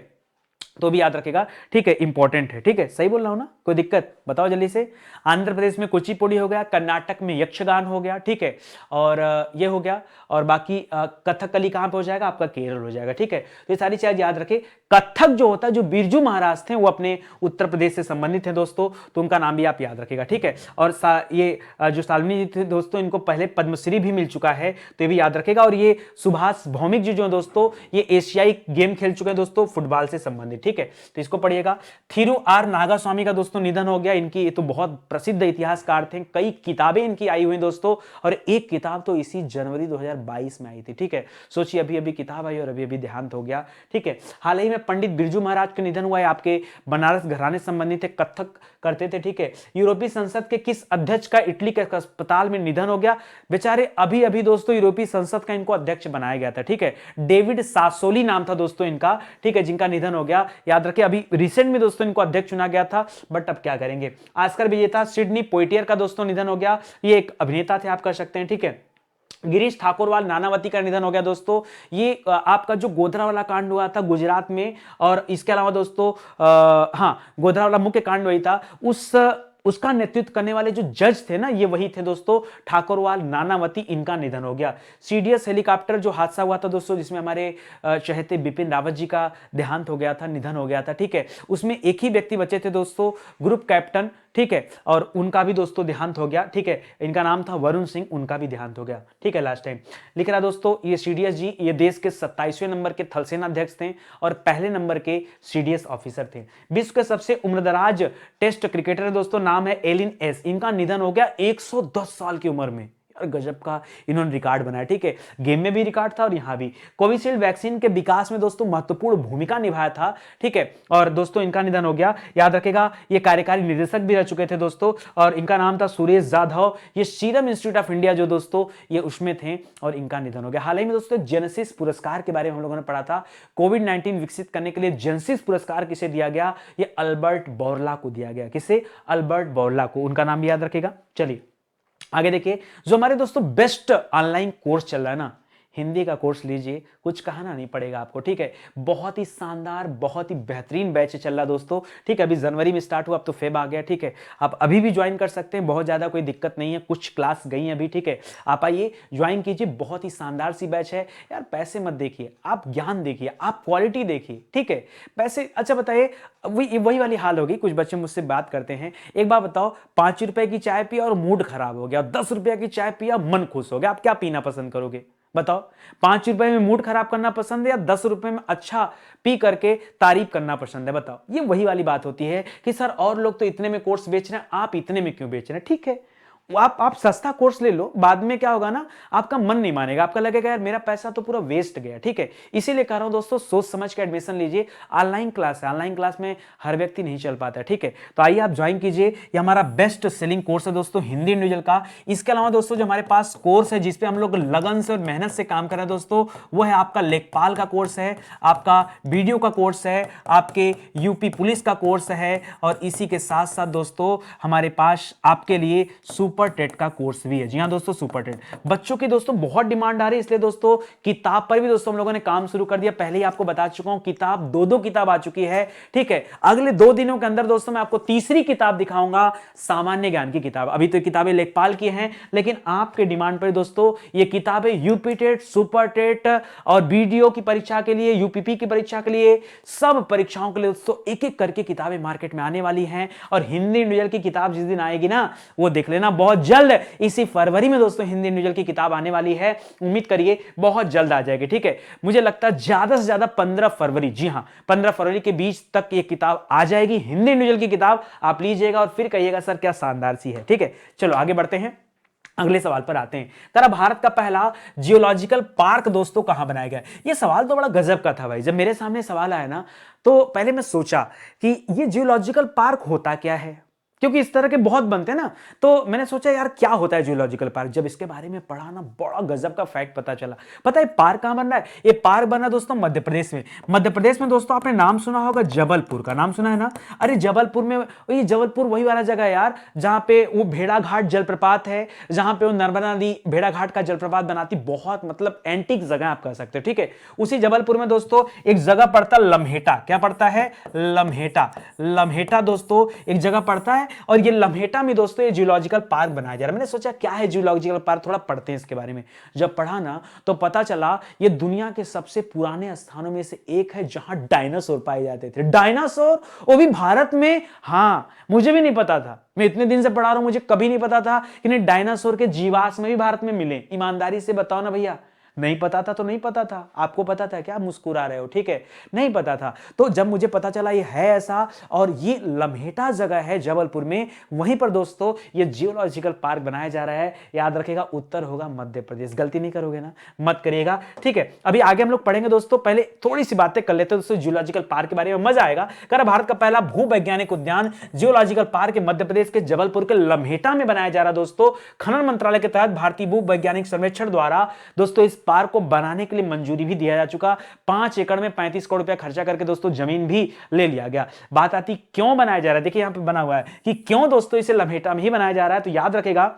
तो भी याद रखेगा, ठीक है, इंपॉर्टेंट है, ठीक है। सही बोल रहा हूं ना, कोई दिक्कत बताओ जल्दी से। आंध्र प्रदेश में कुचिपुड़ी हो गया, कर्नाटक में यक्षगान हो गया, ठीक है, और ये हो गया, और बाकी कथकली कहां पे हो जाएगा, आपका केरल हो जाएगा, ठीक है। तो ये सारी चीज याद रखे। कथक जो होता है, जो बिरजू महाराज थे, वो अपने उत्तर प्रदेश से संबंधित हैं दोस्तों, तो उनका नाम भी आप याद रखेगा, ठीक है। और ये जो शाल्विनी जी थे दोस्तों, इनको पहले पद्मश्री भी मिल चुका है, तो ये भी याद रखेगा। और ये सुभाष भौमिक जी जो दोस्तों, ये एशियाई गेम खेल चुके हैं दोस्तों, फुटबॉल से संबंधित, ठीक है, तो इसको पढ़िएगा। थिरु आर नागास्वामी का दोस्तों निधन हो गया। इनकी ये तो बहुत प्रसिद्ध इतिहासकार थे, कई किताबें इनकी आई हुई दोस्तों, और एक किताब तो इसी जनवरी 2022 में आई थी। ठीक है, सोचिए अभी अभी किताब आई और अभी अभी देहांत हो गया। ठीक है, हाल ही में पंडित बिरजू महाराज का निधन हुआ है, आपके बनारस घराने संबंधित थे, कथक करते थे। ठीक है, यूरोपीय संसद के किस अध्यक्ष का इटली के अस्पताल में निधन हो गया? बेचारे अभी अभी दोस्तों यूरोपीय संसद का इनको अध्यक्ष बनाया गया था। ठीक है, डेविड सासोली नाम था दोस्तों इनका। ठीक है, जिनका निधन हो गया, याद रखिए अभी रिसेंट में दोस्तों इनको अध्यक्ष चुना गया था, बट अब क्या करेंगे। ऑस्कर विजेता सिडनी पोइटियर का दोस्तों निधन हो गया, ये एक अभिनेता थे, आप कह सकते हैं। ठीक है, गिरीश ठाकुरवाल नानावती का निधन हो गया दोस्तों। ये आपका जो गोधरा वाला कांड हुआ था गुजरात में, और इसके अलावा दोस्तों हाँ, गोधरा वाला मुख्य कांड वही था, उसका नेतृत्व करने वाले जो जज थे ना, ये वही थे दोस्तों, ठाकुरवाल नानावती, इनका निधन हो गया। सीडीएस हेलीकॉप्टर जो हादसा हुआ था दोस्तों, जिसमें हमारे चहेते बिपिन रावत जी का देहांत हो गया था, निधन हो गया था। ठीक है, उसमें एक ही व्यक्ति बचे थे दोस्तों, ग्रुप कैप्टन। ठीक है, और उनका भी दोस्तों देहांत हो गया। ठीक है, इनका नाम था वरुण सिंह, उनका भी देहांत हो गया। ठीक है, लास्ट टाइम लिख रहा दोस्तों, ये सीडीएस जी ये देश के 27वें नंबर के थल सेना अध्यक्ष थे और पहले नंबर के सीडीएस ऑफिसर थे। विश्व के सबसे उम्रदराज टेस्ट क्रिकेटर है दोस्तों, नाम है एलिन एस, इनका निधन हो गया 110 साल की उम्र में। गजब का इन्होंने रिकॉर्ड बनाया। ठीक है, गेम में भी रिकॉर्ड था और यहां भी। कोविशील्ड वैक्सीन के विकास में दोस्तों महत्वपूर्ण भूमिका निभाया था। ठीक है, और दोस्तों इनका निधन हो गया। याद रखेगा ये कार्यकारी निदेशक भी रह चुके थे दोस्तों, और इनका नाम था सुरेश जाधव। ये सीरम इंस्टीट्यूट ऑफ इंडिया जो दोस्तों ये उसमें थे, और इनका निधन हो गया। हाल ही में दोस्तों जेनेसिस पुरस्कार के बारे में हम लोगों ने पढ़ा था। कोविड-19 विकसित करने के लिए जेनेसिस पुरस्कार किसे दिया गया? ये अल्बर्ट बोरला को दिया गया। किसे? अल्बर्ट बोरला को, उनका नाम याद रखेगा। चलिए आगे देखिए, जो हमारे दोस्तों बेस्ट ऑनलाइन कोर्स चल रहा है ना, हिंदी का कोर्स लीजिए, कुछ कहना नहीं पड़ेगा आपको। ठीक है, बहुत ही शानदार, बहुत ही बेहतरीन बैच चल रहा दोस्तों। ठीक है, अभी जनवरी में स्टार्ट हुआ, अब तो फेब आ गया। ठीक है, आप अभी भी ज्वाइन कर सकते हैं, बहुत ज्यादा कोई दिक्कत नहीं है, कुछ क्लास गई हैं अभी। ठीक है, आप आइए ज्वाइन कीजिए, बहुत ही शानदार सी बैच है यार। पैसे मत देखिए, आप ज्ञान देखिए, आप क्वालिटी देखिए। ठीक है, पैसे अच्छा बताइए, वही वाली हाल होगी। कुछ बच्चे मुझसे बात करते हैं, एक बार बताओ, 5 रुपए की चाय पिया और मूड खराब हो गया, 10 रुपए की चाय पिया मन खुश हो गया, आप क्या पीना पसंद करोगे? बताओ, 5 रुपए में मूड खराब करना पसंद है या 10 रुपए में अच्छा पी करके तारीफ करना पसंद है? बताओ। ये वही वाली बात होती है कि सर और लोग तो इतने में कोर्स बेच रहे हैं, आप इतने में क्यों बेच रहे हैं? ठीक है, आप सस्ता कोर्स ले लो, बाद में क्या होगा ना, आपका मन नहीं मानेगा, आपका लगेगा यार मेरा पैसा तो पूरा वेस्ट गया। ठीक है, इसीलिए कह रहा हूं दोस्तों, सोच समझ के एडमिशन लीजिए। ऑनलाइन क्लास है, ऑनलाइन क्लास में हर व्यक्ति नहीं चल पाता है। ठीक है, तो आइए आप ज्वाइन कीजिए। ये हमारा बेस्ट सेलिंग कोर्स है दोस्तों, हिंदी इंडिविजुअल का। इसके अलावा दोस्तों जो हमारे पास कोर्स है जिसपे हम लोग लगन से और मेहनत से काम कर रहे हैं दोस्तों, वो है आपका लेखपाल का कोर्स है, आपका वीडियो का कोर्स है, आपके यूपी पुलिस का कोर्स है, और इसी के साथ साथ दोस्तों हमारे पास आपके लिए सुपर टेट का कोर्स भी है। जी हाँ दोस्तों, सुपर टेट बच्चों की दोस्तों बहुत डिमांड आ रही है, इसलिए दोस्तों किताब पर भी दोस्तों हम लोगों ने काम शुरू कर दिया। पहले ही आपको बता चुका हूं, किताब दो किताब आ चुकी है। ठीक है, अगले 2 दिनों के अंदर दोस्तों मैं आपको तीसरी किताब दिखाऊंगा, सामान्य ज्ञान की किताब। अभी तो किताबें लेखपाल की हैं, लेकिन आपके डिमांड पर दोस्तों ये किताबें यूपी टेट, सुपर टेट और बीडीओ की परीक्षा के लिए, यूपीपी की परीक्षा के लिए, सब परीक्षाओं के लिए दोस्तों एक एक करके किताबें मार्केट में आने वाली हैं। और हिंदी इंडिविजुअल की किताब जिस दिन आएगी ना, वो देख लेना, बहुत जल्द इसी फरवरी में दोस्तों हिंदी इंडिविजुअल की किताब आने वाली है। उम्मीद करिए बहुत जल्द आ जाएगी। ठीक है, मुझे लगता है ज्यादा से ज्यादा 15 फरवरी, जी हां 15 फरवरी के बीच तक ये किताब आ जाएगी, हिंदी इंडिविजुअल की किताब। आप लीजिएगा और फिर कहिएगा सर क्या शानदार सी है। ठीक है, चलो आगे बढ़ते हैं, अगले सवाल पर आते हैं। तारा भारत का पहला जियोलॉजिकल पार्क दोस्तों कहां बनाया गया? ये सवाल तो बड़ा गजब का था भाई। जब मेरे सामने सवाल आया ना, तो पहले मैं सोचा कि ये जियोलॉजिकल पार्क होता क्या है, क्योंकि इस तरह के बहुत बनते हैं ना। तो मैंने सोचा यार क्या होता है जियोलॉजिकल पार्क। जब इसके बारे में पढ़ा ना, बड़ा गजब का फैक्ट पता चला। पता है पार्क कहां बन रहा है? ये पार्क बना दोस्तों मध्य प्रदेश में। मध्य प्रदेश में दोस्तों आपने नाम सुना होगा, जबलपुर का नाम सुना है ना? अरे जबलपुर में, ये जबलपुर वही वाला जगह है यार जहां पे वो भेड़ाघाट जलप्रपात है, जहां पे वो नर्मदा नदी भेड़ाघाट का जलप्रपात बनाती। बहुत मतलब एंटीक जगह आप कह सकते हो। ठीक है, उसी जबलपुर में दोस्तों एक जगह पड़ता लम्हेटा। क्या पड़ता है? लम्हेटा। लम्हेटा दोस्तों एक जगह पड़ता है, और ये लम्हेटा में दोस्तों ये जियोलॉजिकल पार्क बनाया जा रहा है। मैंने सोचा क्या है जियोलॉजिकल पार्क, थोड़ा पढ़ते हैं इसके बारे में। जब पढ़ा ना तो पता चला ये दुनिया के सबसे पुराने स्थानों में से एक है जहां डायनासोर पाए जाते थे। डायनासोर, वो भी भारत में। हां, मुझे भी नहीं पता था, मैं इतने दिन से पढ़ा रहा हूं, मुझे कभी नहीं पता था कि डायनासोर के जीवाश्म भी भारत में मिले। ईमानदारी से बताओ ना भैया, नहीं पता था तो नहीं पता था। आपको पता था क्या? मुस्कुरा रहे हो, ठीक है, नहीं पता था। तो जब मुझे पता चला ये है ऐसा और ये लम्हेटा जगह है जबलपुर में, वहीं पर दोस्तों ये जियोलॉजिकल पार्क बनाया जा रहा है। याद रखेगा उत्तर होगा मध्य प्रदेश। गलती नहीं करोगे ना, मत करिएगा, ठीक है। अभी आगे हम लोग पढ़ेंगे दोस्तों, पहले थोड़ी सी बातें कर लेते हैं दोस्तों जियोलॉजिकल पार्क के बारे में, मजा आएगा। कर भारत का पहला भूवैज्ञानिक उद्यान जियोलॉजिकल पार्क मध्य प्रदेश के जबलपुर के लम्हेटा में बनाया जा रहा है दोस्तों। खनन मंत्रालय के तहत भारतीय भूवैज्ञानिक सर्वेक्षण द्वारा दोस्तों इस पार्क को बनाने के लिए मंजूरी भी दिया जा चुका। 5 एकड़ में 35 करोड़ रुपया खर्चा करके दोस्तों जमीन भी ले लिया गया। बात आती क्यों बनाया जा रहा है, देखिए यहां पे बना हुआ है कि क्यों दोस्तों इसे लम्हेटा में ही बनाया जा रहा है। तो याद रखेगा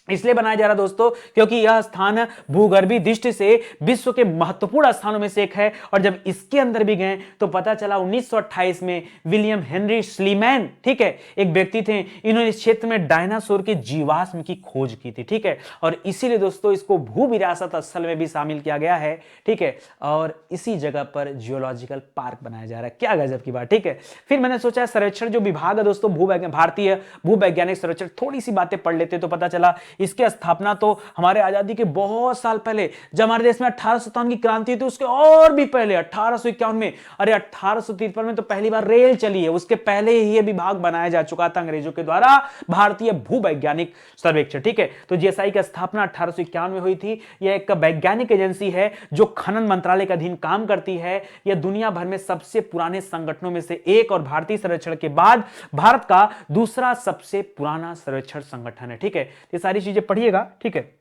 इसलिए बनाया जा रहा दोस्तों क्योंकि यह स्थान भूगर्भीय दृष्टि से विश्व के महत्वपूर्ण स्थानों में से एक है। और जब इसके अंदर भी गए तो पता चला 1928 में विलियम हेनरी स्लीमैन, ठीक है, एक व्यक्ति थे, इन्होंने इस क्षेत्र में डायनासोर के जीवाश्म की खोज की थी, ठीक है। और इसीलिए दोस्तों इसको भू विरासत स्थल में भी शामिल किया गया है, ठीक है। और इसी जगह पर जियोलॉजिकल पार्क बनाया जा रहा है। क्या गजब की बात, ठीक है। फिर मैंने सोचा सर्वेक्षण जो विभाग है दोस्तों भारतीय भूवैज्ञानिक सर्वेक्षण, थोड़ी सी बातें पढ़ लेते तो पता चला इसकी स्थापना तो हमारे आजादी के बहुत साल पहले, जब हमारे देश में 1857 की क्रांति थी, उसके और भी पहले 1851 में, अरे 1853 में तो पहली बार रेल चली है, उसके पहले ही यह विभाग बनाया जा चुका था अंग्रेजों के द्वारा, भारतीय भूवैज्ञानिक सर्वेक्षण, ठीक है। तो जीएसआई की स्थापना 1851 में हुई थी। यह एक वैज्ञानिक एजेंसी है जो खनन मंत्रालय के अधीन काम करती है। यह दुनिया भर में सबसे पुराने संगठनों में से एक और भारतीय सर्वेक्षण के बाद भारत का दूसरा सबसे पुराना सर्वेक्षण संगठन है, ठीक है। ये सारी चीजें पढ़िएगा, ठीक है।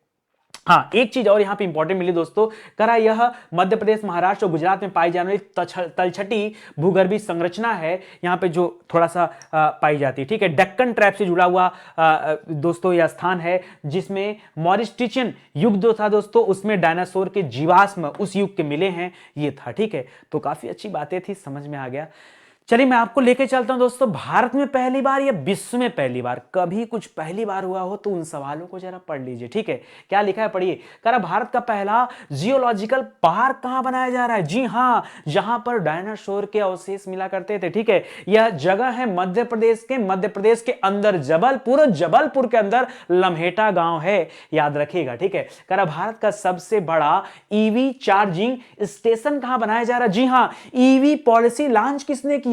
हाँ, एक चीज और यहां पे इंपॉर्टेंट मिली दोस्तों, करा यह मध्य प्रदेश, महाराष्ट्र और गुजरात में पाई जाने वाली तलछटी भूगर्भीय संरचना है, यहां पे जो थोड़ा सा पाई जाती है, ठीक है। डेक्कन ट्रैप से जुड़ा हुआ दोस्तों यह स्थान है जिसमें मॉरिस्टिशियन युग जो था दोस्तों, उसमें डायनासोर के जीवाश्म उस युग के मिले हैं, ये था, ठीक है। तो काफी अच्छी बातें थी, समझ में आ गया। चलिए मैं आपको लेके चलता हूं दोस्तों, भारत में पहली बार या विश्व में पहली बार, कभी कुछ पहली बार हुआ हो तो उन सवालों को जरा पढ़ लीजिए, ठीक है। क्या लिखा है पढ़िए। कह रहा भारत का पहला जियोलॉजिकल पार्क कहां बनाया जा रहा है? जी हां, जहां पर डायनासोर के अवशेष मिला करते थे, ठीक है। यह जगह है मध्य प्रदेश के अंदर जबलपुर के अंदर लम्हेटा गांव है, याद रखिएगा, ठीक है। कह रहा भारत का सबसे बड़ा ईवी चार्जिंग स्टेशन कहां बनाया जा रहा है? जी हां, ईवी पॉलिसी लॉन्च किसने किया?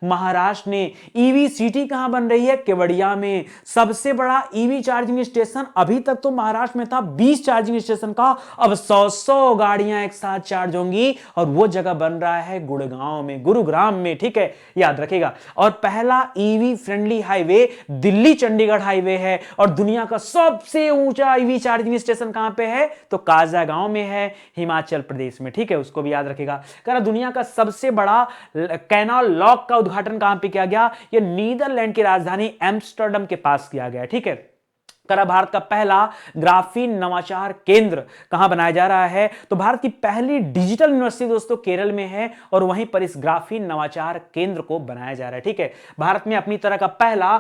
महाराष्ट्र ने। ईवी सिटी कहां बन रही है? केवड़िया में। सबसे बड़ा ईवी चार्जिंग स्टेशन अभी तक तो महाराष्ट्र में था 20 चार्जिंग स्टेशन का, अब 100 गाड़ियां एक साथ चार्ज होंगी और वो जगह बन रहा है गुरुग्राम में, ठीक है, याद रखेगा। और पहला EV friendly highway Delhi Chandigarh highway है। और दुनिया का सबसे ऊंचा ईवी चार्जिंग स्टेशन कहां पे है? तो काजा गांव में है, हिमाचल प्रदेश में, ठीक है, उसको भी याद रखेगा। दुनिया का सबसे बड़ा कैनाल लॉक का उद्घाटन कहां पे किया गया? ये नीदरलैंड की राजधानी एम्स्टर्डम के पास किया गया, ठीक है। भारत का पहला ग्राफीन नवाचार केंद्र कहां बनाया जा रहा है? तो भारत की पहली डिजिटल यूनिवर्सिटी दोस्तों केरल में है और वहीं पर इस ग्राफीन नवाचार केंद्र को बनाया जा रहा है, ठीक है। भारत में अपनी तरह का पहला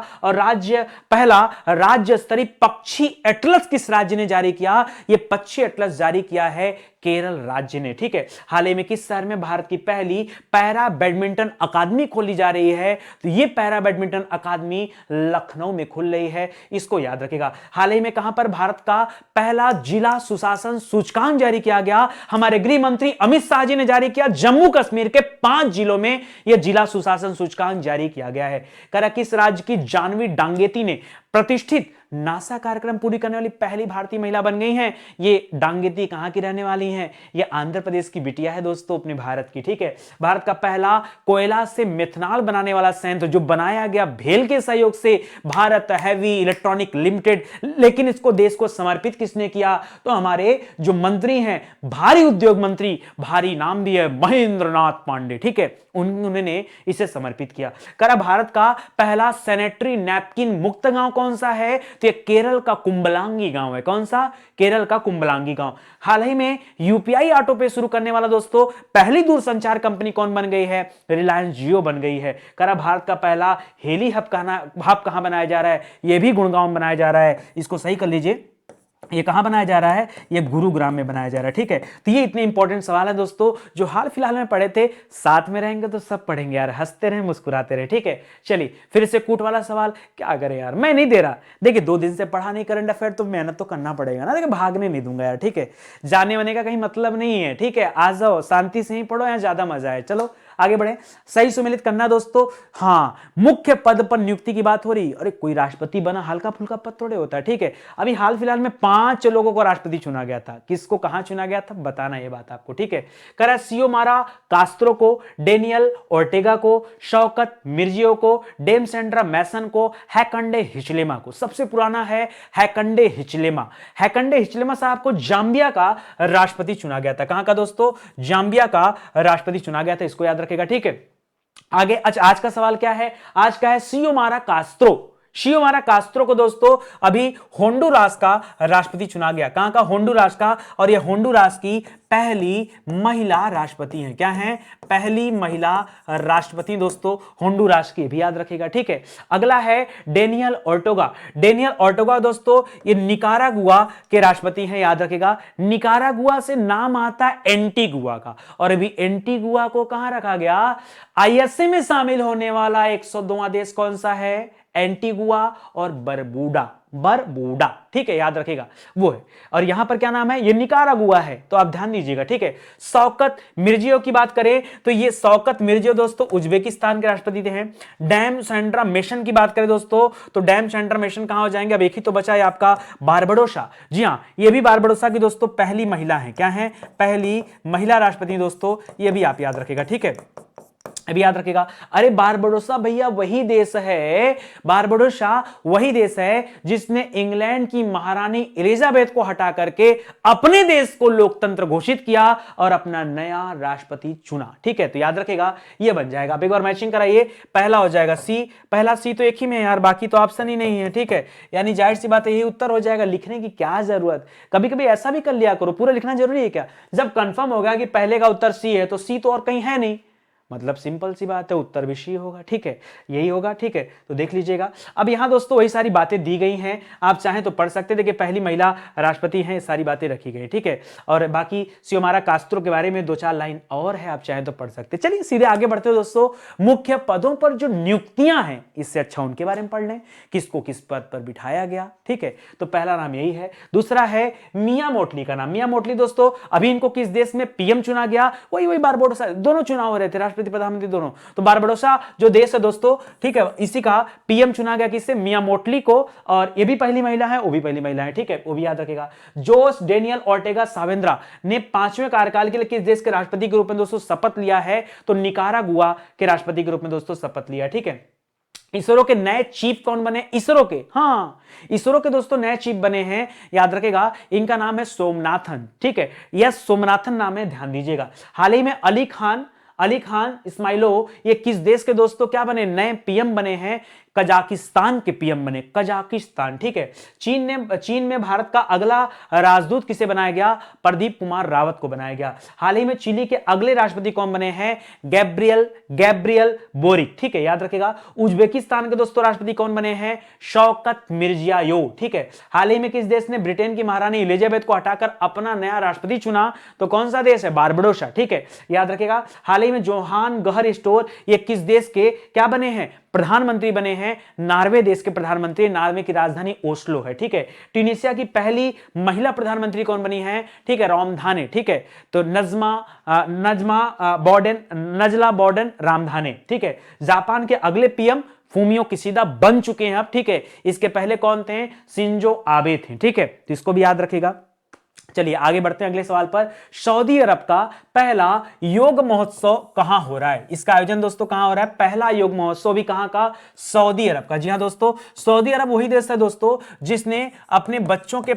राज्य स्तरीय पक्षी एटलस किस राज्य ने जारी किया? यह पक्षी एटलस जारी किया है केरल राज्य ने, ठीक है। हाल ही में किस शहर में भारत की पहली पैरा बैडमिंटन अकादमी खोली जा रही है? तो यह पैरा बैडमिंटन अकादमी लखनऊ में खुल रही है, इसको याद रखेगा। हाल ही में कहां पर भारत का पहला जिला सुशासन सूचकांक जारी किया गया? हमारे गृह मंत्री अमित शाह जी ने जारी किया। जम्मू कश्मीर के 5 जिलों में यह जिला सुशासन सूचकांक जारी किया गया है। किस राज्य की जानवी डांगेती ने प्रतिष्ठित नासा कार्यक्रम पूरी करने वाली पहली भारतीय महिला बन गई हैं? ये डांगेती कहां की रहने वाली हैं? ये आंध्र प्रदेश की बिटिया है दोस्तों, अपने भारत की, ठीक है। भारत का पहला कोयला से मेथनॉल बनाने वाला संयंत्र जो बनाया गया भेल के सहयोग से, भारत हैवी इलेक्ट्रॉनिक लिमिटेड। लेकिन इसको देश को समर्पित किसने किया? तो हमारे जो मंत्री हैं, भारी उद्योग मंत्री, भारी नाम भी है, महेंद्र नाथ पांडे, ठीक है, उन्होंने इसे समर्पित किया। भारत का पहला सैनिटरी नैपकिन मुक्त गांव कौन सा है? तो ये केरल का कुंबलांगी गांव है। कौन सा? केरल का कुंबलांगी गांव। हाल ही में यूपीआई ऑटो पे शुरू करने वाला दोस्तों पहली दूरसंचार कंपनी कौन बन गई है? रिलायंस जियो बन गई है। भारत का पहला हेली हब कहां बनाया जा रहा है? यह भी गुड़गांव में बनाया जा रहा है, इसको सही कर लीजिए। ये कहाँ बनाया जा रहा है? ये गुरुग्राम में बनाया जा रहा है। ठीक है, तो ये इतने इंपॉर्टेंट सवाल है दोस्तों जो हाल फिलहाल में पढ़े थे, साथ में रहेंगे तो सब पढ़ेंगे यार, हंसते रहे मुस्कुराते रहे। ठीक है, चलिए फिर से कूट वाला सवाल, क्या करें यार, मैं नहीं दे रहा। देखिए 2 दिन से पढ़ा नहीं करंट अफेयर, तो मेहनत तो करना पड़ेगा ना, देखिए भागने नहीं दूंगा यार। ठीक है, जाने वाने का कहीं मतलब नहीं है। ठीक है, आ जाओ, शांति से ही पढ़ो, यहाँ ज्यादा मजा है। चलो आगे बढ़े, सही सुमेलित करना दोस्तों। हाँ, मुख्य पद पर नियुक्ति की बात हो रही। अरे कोई राष्ट्रपति बना हल्का फुल्का पद थोड़े होता है। ठीक है, अभी हाल फिलहाल में 5 लोगों को राष्ट्रपति चुना गया था। किसको कहां चुना गया था बताना ये बात आपको। ठीक है, करा सियोमारा कास्त्रो को, डेनियल ओर्टेगा को, शौकत मिर्जियो को, डेमसेंड्रा मैसन को, हैकंडे हिचलेमा को। सबसे पुराना है हैकंडे हिचलेमा। हैकंडे हिचलेमा साहब को जाम्बिया का राष्ट्रपति चुना गया था। कहां का दोस्तों? जाम्बिया का राष्ट्रपति चुना गया था, इसको याद रखेगा। ठीक है, आगे अच्छा, आज का सवाल क्या है? आज का है सियोमारा कास्त्रो। शियोमारा कास्त्रो को दोस्तों अभी होंडुरास का राष्ट्रपति चुना गया। कहां का? होंडुरास का। और ये होंडुरास की पहली महिला राष्ट्रपति हैं। क्या हैं? पहली महिला राष्ट्रपति दोस्तों होंडुरास की, भी याद रखिएगा। ठीक है, अगला है डेनियल ओर्टेगा। डेनियल ओर्टेगा दोस्तों ये निकारागुआ के राष्ट्रपति हैं, याद रखिएगा। निकारागुआ से नाम आता है एंटीगुआ का, और अभी एंटीगुआ को कहां रखा गया? आईएसए में शामिल होने वाला 102वां देश कौन सा है? एंटीगुआ और बरबूडा। बरबूडा, ठीक है, याद रखिएगा वो है। और यहां पर क्या नाम है? ये निकारागुआ है, तो आप ध्यान दीजिएगा। ठीक है, शौकत मिर्जियो की बात करें तो ये शौकत मिर्जियो दोस्तों उज्बेकिस्तान के राष्ट्रपति हैं। डैम सेंड्रा मेशन की बात करें दोस्तों तो डैम सेंड्रा मेशन कहां हो जाएंगे? अब एक ही तो बचा है आपका, बारबडोसा। जी हां, ये भी बारबडोसा की दोस्तों पहली महिला है। क्या है? पहली महिला राष्ट्रपति दोस्तों, ये भी आप याद रखिएगा। ठीक है, अभी याद रखिएगा। अरे बारबडोसा भैया वही देश है, बारबडोसा वही देश है जिसने इंग्लैंड की महारानी एलिजाबेथ को हटा करके अपने देश को लोकतंत्र घोषित किया और अपना नया राष्ट्रपति चुना। ठीक है, तो याद रखिएगा ये बन जाएगा। अब एक बार मैचिंग कराइए, पहला हो जाएगा सी। पहला सी तो एक ही में है यार, बाकी तो ऑप्शन ही नहीं है। ठीक है, यानी जाहिर सी बात है यही उत्तर हो जाएगा, लिखने की क्या जरूरत। कभी कभी ऐसा भी कर लिया करो, पूरा लिखना जरूरी है क्या? जब कंफर्म होगा कि पहले का उत्तर सी है तो सी तो और कहीं है नहीं, मतलब सिंपल सी बात है, उत्तर भी सी होगा। ठीक है, यही होगा। ठीक है, तो देख लीजिएगा। अब यहां दोस्तों वही सारी बातें दी गई हैं, आप चाहें तो पढ़ सकते। देखिए पहली महिला राष्ट्रपति हैं, सारी बातें रखी गई। ठीक है, और बाकी सियोमारा कास्त्रो के बारे में 2-4 लाइन और है, आप चाहें तो पढ़ सकते। चलिए सीधे आगे बढ़ते हो दोस्तों। मुख्य पदों पर जो नियुक्तियां हैं, इससे अच्छा उनके बारे में पढ़ लें, किसको किस पद पर बिठाया गया। ठीक है, तो पहला नाम यही है। दूसरा है मिया मोटली का नाम। मिया मोटली दोस्तों अभी इनको किस देश में पीएम चुना गया? वही बारबडोसा, दोनों चुनाव हो रहे थे, प्रधानमंत्री दोनों। तो बारबडोसा जो देश है दोस्तों, ठीक है, इसी का पीएम चुना गया, किससे? मिया मोटली को। और ये भी पहली महिला है, वो भी पहली महिला है। ठीक है, वो भी याद रखेगा। जोस डेनियल ओर्टेगा सावेंद्रा ने 5वें कार्यकाल के लिए किस देश के राष्ट्रपति के रूप में दोस्तों शपथ लिया है? तो निकारागुआ के राष्ट्रपति के रूप में दोस्तों शपथ लिया। ठीक है, इसरो के नए चीफ कौन बने? इसरो के, हाँ, इसरो के दोस्तों नए चीफ बने हैं, याद रखेगा। इनका नाम है सोमनाथन। ठीक है, यह सोमनाथन नाम है, ध्यान दीजिएगा। हाल ही में अली खान इस्माइलोव ये किस देश के दोस्तों क्या बने? नए पीएम बने हैं, कजाकिस्तान के पीएम बने, कजाकिस्तान। ठीक है, चीन में भारत का अगला राजदूत किसे बनाया गया? प्रदीप कुमार रावत को बनाया गया। हाल ही में चिली के अगले राष्ट्रपति कौन बने हैं? Gabriel boric. ठीक है, याद रखेगा। उज्बेकिस्तान के दोस्तों राष्ट्रपति कौन बने हैं? Shavkat Mirziyoyev. ठीक है, हाल ही में किस देश ने ब्रिटेन की महारानी एलिजाबेथ को हटाकर अपना नया राष्ट्रपति चुना? तो कौन सा देश है? बारबडोसा। ठीक है, याद रखेगा। हाल ही में जोहान गहर स्टोर ये किस देश के क्या बने हैं? प्रधानमंत्री बने हैं, नॉर्वे देश के प्रधानमंत्री। नॉर्वे की राजधानी ओस्लो है। ठीक है, ट्यूनीशिया की पहली महिला प्रधानमंत्री कौन बनी है? ठीक है, रामधाने। ठीक है, तो नजला बॉर्डन रामधाने। ठीक है, जापान के अगले पीएम फूमियो किशिदा बन चुके हैं अब। ठीक है, इसके पहले कौन थे? शिंजो आबे थे। ठीक है, तो इसको भी याद रखेगा। चलिए आगे बढ़ते हैं अगले सवाल पर। सऊदी अरब का पहला योग महोत्सव कहां हो रहा है? इसका आयोजन दोस्तों कहां हो रहा है? पहला योग महोत्सव भी कहां का? सऊदी अरब का। जी हां दोस्तों, सऊदी अरब वही देश है दोस्तों जिसने अपने बच्चों के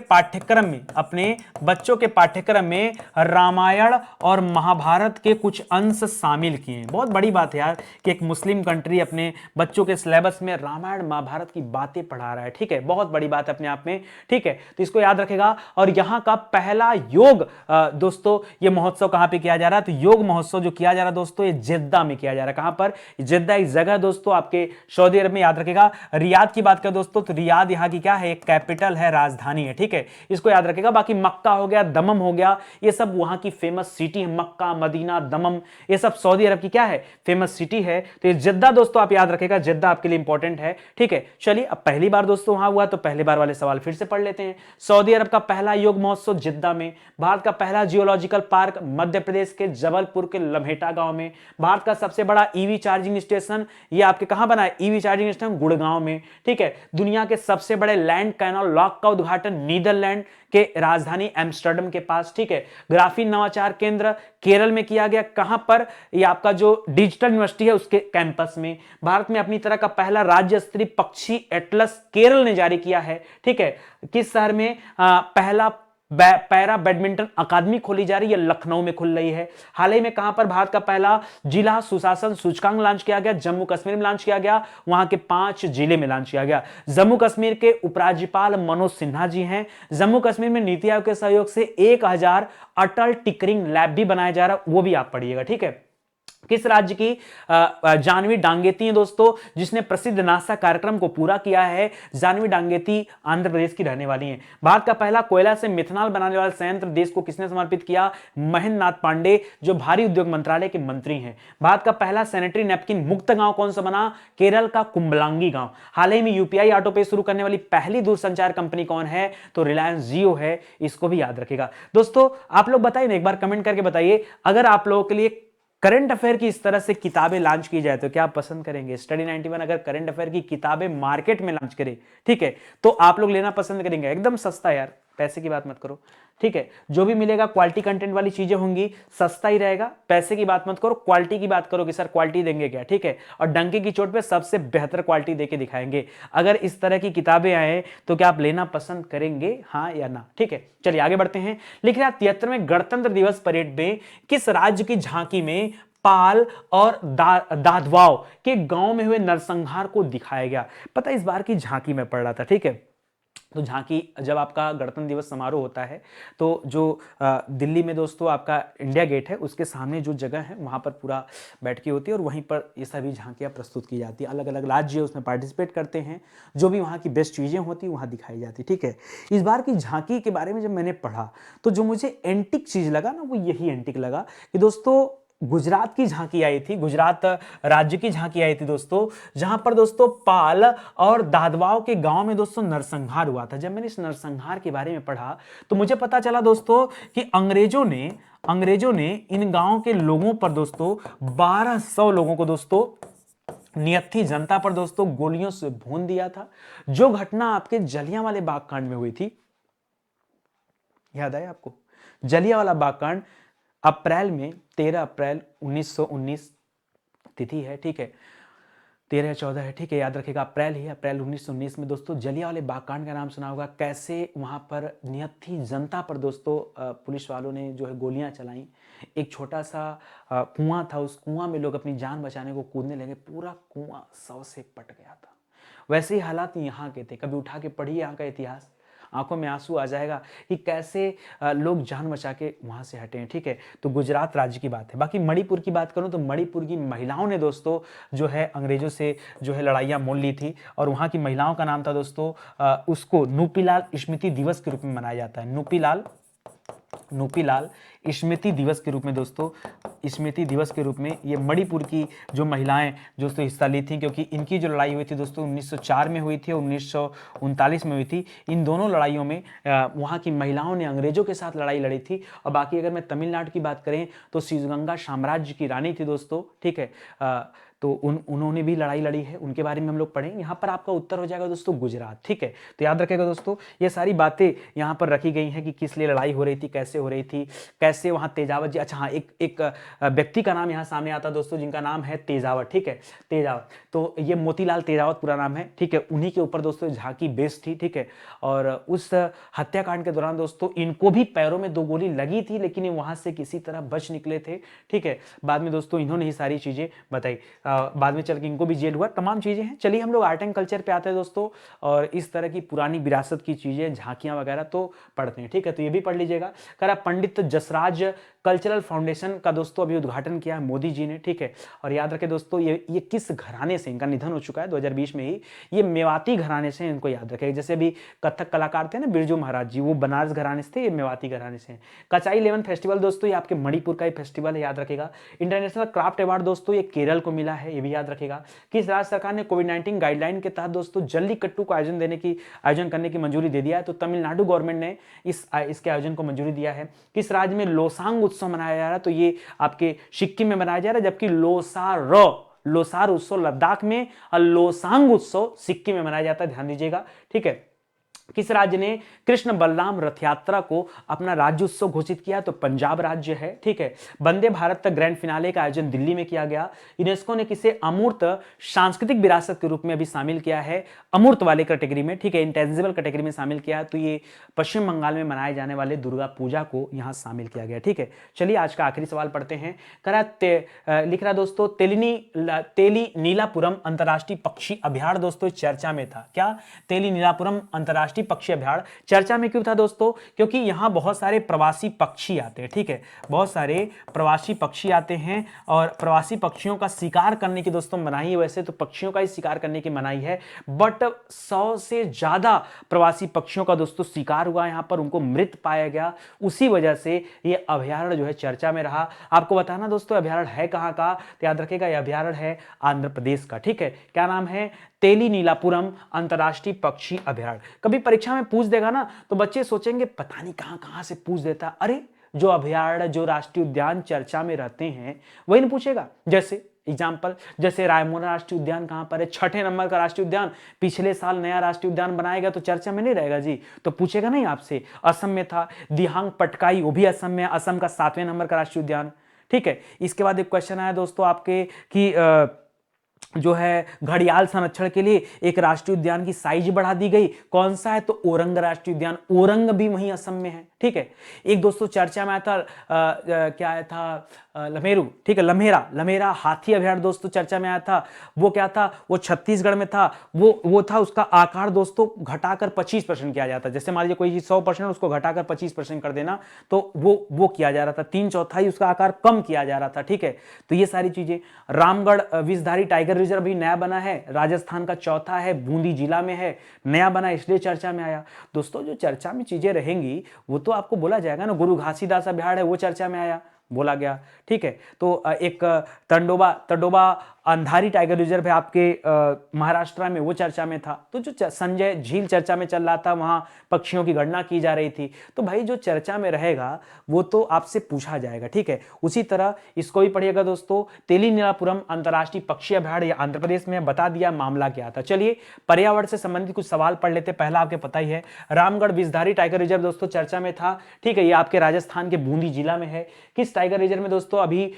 पाठ्यक्रम में रामायण और महाभारत के कुछ अंश शामिल किए हैं। बहुत बड़ी बात है यार कि एक मुस्लिम कंट्री अपने बच्चों के सिलेबस में रामायण महाभारत की बातें पढ़ा रहा है। ठीक है, बहुत बड़ी बात अपने आप में। ठीक है, तो इसको याद रखेगा। और यहां का पहला योग दोस्तों ये महोत्सव कहां पे किया जा रहा है? तो योग महोत्सव जो किया जा रहा है दोस्तों ये जिद्दा में किया जा रहा है। कहां पर? जिद्दा एक जगह दोस्तों आपके सऊदी अरब में, याद रखेगा। रियाद की बात करें दोस्तों तो रियाद यहां की क्या है? एक कैपिटल है, राजधानी है, ठीक है, इसको याद रखेगा। बाकी मक्का हो गया, दमम हो गया, ये सब वहां की फेमस सिटी है। मक्का, मदीना, दमम, ये सब सऊदी अरब की क्या है? फेमस सिटी है। तो ये जिद्दा दोस्तों आप याद रखेगा, जिद्दा आपके लिए इंपॉर्टेंट है, ठीक है। चलिए अब पहली बार दोस्तों वहां हुआ तो पहली बार वाले सवाल फिर से पढ़ लेते हैं। सऊदी अरब का पहला योग महोत्सव जिद्दा में। भारत का पहला जियोलॉजिकल पार्क मध्य प्रदेश के जबलपुर के लम्हेटा गांव में। भारत का सबसे बड़ा ईवी चार्जिंग स्टेशन ये आपके कहां बना है? ईवी चार्जिंग स्टेशन गुड़गांव में, ठीक है। दुनिया के सबसे बड़े लैंड कैनाल लॉक का उद्घाटन नीदरलैंड के राजधानी एम्स्टर्डम के पास, ठीक है। ग्राफीन नवाचार केंद्र केरल में किया गया। कहां पर? ये आपका जो डिजिटल यूनिवर्सिटी है उसके कैंपस में। भारत में अपनी तरह का पहला राज्य स्तरीय पक्षी एटलस केरल ने जारी किया है, ठीक है। किस शहर में पहला पैरा बैडमिंटन अकादमी खोली जा रही है? लखनऊ में खुल रही है। हाल ही में कहां पर भारत का पहला जिला सुशासन सूचकांक लॉन्च किया गया? जम्मू कश्मीर में लॉन्च किया गया, वहां के 5 जिले में लॉन्च किया गया। जम्मू कश्मीर के उपराज्यपाल मनोज सिन्हा जी हैं। जम्मू कश्मीर में नीति आयोग के सहयोग से 1000 अटल टिकरिंग लैब भी बनाया जा रहा है, वो भी आप पढ़िएगा, ठीक है। किस राज्य की जानवी डांगेती है दोस्तों जिसने प्रसिद्ध नासा कार्यक्रम को पूरा किया है? जानवी डांगेती आंध्र प्रदेश की रहने वाली हैं। भारत का पहला कोयला से मिथनॉल बनाने वाला संयंत्र देश को किसने समर्पित किया? महेंद्र नाथ पांडे जो भारी उद्योग मंत्रालय के मंत्री हैं। भारत का पहला सैनिटरी नैपकिन मुक्त गांव कौन सा बना? केरल का कुंबलांगी गांव। हाल ही में यूपीआई ऑटो पे शुरू करने वाली पहली दूरसंचार कंपनी कौन है? तो रिलायंस जियो है, इसको भी याद रखेगा। दोस्तों आप लोग बताइए ना, एक बार कमेंट करके बताइए, अगर आप लोगों के लिए करंट अफेयर की इस तरह से किताबें लॉन्च की जाए तो क्या आप पसंद करेंगे? स्टडी 91 अगर करंट अफेयर की किताबें मार्केट में लॉन्च करे, ठीक है, तो आप लोग लेना पसंद करेंगे? एकदम सस्ता यार, पैसे की बात मत करो, ठीक है। जो भी मिलेगा क्वालिटी कंटेंट वाली चीजें होंगी, सस्ता ही रहेगा। पैसे की बात मत करो, क्वालिटी की बात करो कि सर क्वालिटी देंगे क्या, ठीक है। और डंके की चोट पे सबसे बेहतर क्वालिटी देके दिखाएंगे। अगर इस तरह की किताबें आए तो क्या आप लेना पसंद करेंगे, हाँ या ना? ठीक है, चलिए आगे बढ़ते हैं। लिख रहा है 73वें गणतंत्र दिवस परेड में किस राज्य की झांकी में पाल और दादवाओ के गांव में हुए नरसंहार को दिखाया गया? पता इस बार की झांकी में पढ़ रहा था, ठीक है। तो झांकी जब आपका गणतंत्र दिवस समारोह होता है तो जो दिल्ली में दोस्तों आपका इंडिया गेट है उसके सामने जो जगह है वहाँ पर पूरा बैठकी होती है और वहीं पर ये सभी झांकियाँ प्रस्तुत की जाती है। अलग अलग राज्य उसमें पार्टिसिपेट करते हैं, जो भी वहाँ की बेस्ट चीज़ें होती हैं वहाँ दिखाई जाती, ठीक है। इस बार की झांकी के बारे में जब मैंने पढ़ा तो जो मुझे एंटिक चीज़ लगा ना वो यही एंटिक लगा कि दोस्तों गुजरात की झांकी आई थी, गुजरात राज्य की झांकी आई थी दोस्तों, जहां पर दोस्तों पाल और दादवाओं के गांव में दोस्तों नरसंहार हुआ था। जब मैंने इस नरसंहार के बारे में पढ़ा तो मुझे पता चला दोस्तों कि अंग्रेजों ने इन गांव के लोगों पर दोस्तों 1200 लोगों को दोस्तों नियत्थी जनता पर दोस्तों गोलियों से भून दिया था। जो घटना आपके जलियांवाले बाग कांड में हुई थी, याद आया आपको? जलियांवाला बाग कांड अप्रैल में 13 अप्रैल 1919 तिथि है, ठीक है, 13 या 14 है, ठीक है, याद रखिएगा अप्रैल ही, अप्रैल 1919 में दोस्तों जलियांवाले बाग कांड का नाम सुना होगा। कैसे वहां पर नियत्थी जनता पर दोस्तों पुलिस वालों ने जो है गोलियां चलाई। एक छोटा सा कुआं था, उस कुआं में लोग अपनी जान बचाने को कूदने लगे, पूरा कुआं 100 से पट गया था। वैसे ही हालात यहाँ के थे। कभी उठा के पढ़िए यहाँ का इतिहास, आंखों में आंसू आ जाएगा कि कैसे लोग जान बचा के वहां से हटे हैं, ठीक है। तो गुजरात राज्य की बात है। बाकी मणिपुर की बात करूं तो मणिपुर की महिलाओं ने दोस्तों जो है अंग्रेजों से जो है लड़ाइयां मोल ली थी और वहां की महिलाओं का नाम था दोस्तों उसको नुपीलाल स्मृति दिवस के रूप में मनाया जाता है। नुपीलाल स्मृति दिवस के रूप में दोस्तों, स्मृति दिवस के रूप में ये मणिपुर की जो महिलाएं दोस्तों हिस्सा ली थी, क्योंकि इनकी जो लड़ाई हुई थी दोस्तों 1904 में हुई थी और 1939 में हुई थी। इन दोनों लड़ाइयों में वहाँ की महिलाओं ने अंग्रेजों के साथ लड़ाई लड़ी थी। और बाकी अगर मैं तमिलनाडु की बात करें तो शिवगंगा साम्राज्य की रानी थी दोस्तों, ठीक है। तो उन्होंने भी लड़ाई लड़ी है, उनके बारे में हम लोग पढ़ेंगे। यहाँ पर आपका उत्तर हो जाएगा दोस्तों गुजरात, ठीक है। तो याद रखेगा दोस्तों ये सारी बातें यहाँ पर रखी गई हैं कि किस लिए लड़ाई हो रही थी, कैसे हो रही थी, कैसे कैसे वहाँ तेजावत जी, अच्छा हाँ, एक व्यक्ति का नाम यहाँ सामने आता है दोस्तों, जिनका नाम है तेजावत, ठीक है, तेजावत। तो ये मोतीलाल तेजावत पूरा नाम है, ठीक है। उन्हीं के ऊपर दोस्तों झांकी बेस्ड थी, ठीक है। और उस हत्याकांड के दौरान दोस्तों इनको भी पैरों में 2 गोली लगी थी, लेकिन ये वहां से किसी तरह बच निकले थे, ठीक है। बाद में दोस्तों इन्होंने ही सारी चीजें बताई, बाद में चल के इनको भी जेल हुआ, तमाम चीजें हैं। चलिए हम लोग आर्ट एंड कल्चर पे आते हैं दोस्तों, और इस तरह की पुरानी विरासत की चीजें, झांकियां वगैरह तो पढ़ते हैं, ठीक है। तो ये भी पढ़ लीजिएगा। करा पंडित जसराज कल्चरल फाउंडेशन का दोस्तों अभी उद्घाटन किया है मोदी जी ने, ठीक है। और याद रखें दोस्तों ये किस घराने से, इनका निधन हो चुका है 2020 में ही, ये मेवाती घराने से, इनको याद रखें। जैसे अभी कथक कलाकार थे ना बिरजू महाराज जी, वो बनारस घराने से थे, ये मेवाती घराने से हैं। कचाई लेवन फेस्टिवल दोस्तों ये आपके मणिपुर का ही फेस्टिवल है, याद रखेगा। इंटरनेशनल क्राफ्ट अवार्ड दोस्तों ये केरल को मिला है, ये भी याद रखेगा। किस राज्य सरकार ने कोविड-19 गाइडलाइन के तहत दोस्तों जल्लीकट्टू को आयोजन करने की मंजूरी दे दिया है? तो तमिलनाडु गवर्नमेंट ने इसके आयोजन को मंजूरी दिया है। किस राज्य में लोसांग उत्सव मनाया जा रहा है? तो ये आपके सिक्किम में मनाया जा रहा है, जबकि लोसार उत्सव लद्दाख में और लोसांग उत्सव सिक्किम में मनाया जाता है, ध्यान दीजिएगा, ठीक है। किस राज्य ने कृष्ण बलराम रथ यात्रा को अपना राज्य उत्सव घोषित किया? तो पंजाब राज्य है, ठीक है। वंदे भारत ग्रैंड फिनाले का आयोजन दिल्ली में किया गया। यूनेस्को ने किसे अमूर्त सांस्कृतिक विरासत के रूप में अभी शामिल किया है? अमूर्त वाले कैटेगरी में, ठीक है, इंटेंजिबल कैटेगरी में शामिल किया है। तो ये पश्चिम बंगाल में मनाए जाने वाले दुर्गा पूजा को यहां शामिल किया गया, ठीक है। चलिए आज का आखिरी सवाल पढ़ते हैं। लिख रहा दोस्तों तेली नीलापुरम अंतरराष्ट्रीय पक्षी अभ्यारण्य दोस्तों चर्चा में था। क्या? तेली नीलापुरम अंतरराष्ट्रीय पक्षी अभ्यारण्य चर्चा में क्यों था दोस्तों? क्योंकि यहां बहुत सारे प्रवासी पक्षी आते हैं, ठीक है, बहुत सारे प्रवासी पक्षी आते हैं, और प्रवासी पक्षियों का शिकार करने की दोस्तों मनाही है। वैसे तो पक्षियों का ही शिकार करने की मनाही है, बट 100 से ज्यादा प्रवासी पक्षियों का दोस्तों शिकार हुआ यहां पर, उनको मृत पाया गया। उसी वजह से ये अभ्यारण्य जो है चर्चा में रहा। आपको बताना दोस्तों अभ्यारण्य है कहां का? तो याद रखिएगा यह अभ्यारण्य है आंध्र प्रदेश का, ठीक है। क्या नाम है? तेली नीलापुरम अंतरराष्ट्रीय पक्षी अभ्यारण्य। कभी परीक्षा में पूछ देगा ना तो बच्चे सोचेंगे पता नहीं कहां कहां से पूछ देता। अरे जो अभ्यारण्य, जो राष्ट्रीय उद्यान चर्चा में रहते हैं वही नहीं पूछेगा। जैसे एग्जाम्पल, जैसे रायमोना राष्ट्रीय उद्यान कहां पर है? 6ठे नंबर का राष्ट्रीय उद्यान, पिछले साल नया राष्ट्रीय उद्यान बनाएगा तो चर्चा में नहीं रहेगा जी, तो पूछेगा नहीं आपसे। असम में था दिहांग पटकाई, वो भी असम में, असम का 7वें नंबर का राष्ट्रीय उद्यान, ठीक है। इसके बाद एक क्वेश्चन आया दोस्तों आपके कि जो है घड़ियाल संरक्षण के लिए एक राष्ट्रीय उद्यान की साइज बढ़ा दी गई, कौन सा है? तो ओरंग राष्ट्रीय उद्यान, ओरंग भी वहीं असम में है, ठीक है। एक दोस्तों चर्चा में आया था क्या आया था? लमेरू, ठीक है, लम्हेरा हाथी अभ्यारण्य दोस्तों चर्चा में आया था। वो क्या था? वो छत्तीसगढ़ में था। वो था, उसका आकार दोस्तों घटाकर 25% किया जाता है। जैसे मान लीजिए कोई 100%, उसको घटाकर 25% कर देना, तो वो किया जा रहा था, 3/4 उसका आकार कम किया जा रहा था, ठीक है। तो ये सारी चीजें। रामगढ़ विषधारी टाइगर रिजर्व भी नया बना है, राजस्थान का चौथा है, बूंदी जिला में है, नया बना इसलिए चर्चा में आया। दोस्तों जो चर्चा में चीजें रहेंगी वो तो आपको बोला जाएगा ना। गुरु घासीदास अभ्यारण्य है, वो चर्चा में आया, बोला गया, ठीक है। तो एक तडोबा अंधारी टाइगर रिजर्व है आपके महाराष्ट्र में, वो चर्चा में था। तो जो संजय झील चर्चा में चल रहा था, वहां पक्षियों की गणना की जा रही थी। तो भाई जो चर्चा में रहेगा वो तो आपसे पूछा जाएगा, ठीक है। उसी तरह इसको भी पढ़िएगा दोस्तों, तेली नीलापुरम अंतरराष्ट्रीय पक्षी अभ्यारण्य आंध्र प्रदेश में, बता दिया मामला क्या था। चलिए पर्यावरण से संबंधित कुछ सवाल पढ़ लेते। पहला आपके पता ही है, रामगढ़ विषधारी टाइगर रिजर्व दोस्तों चर्चा में था, ठीक है। ये आपके राजस्थान के बूंदी जिला में है। किस टाइगर रिजर्व में दोस्तों अभी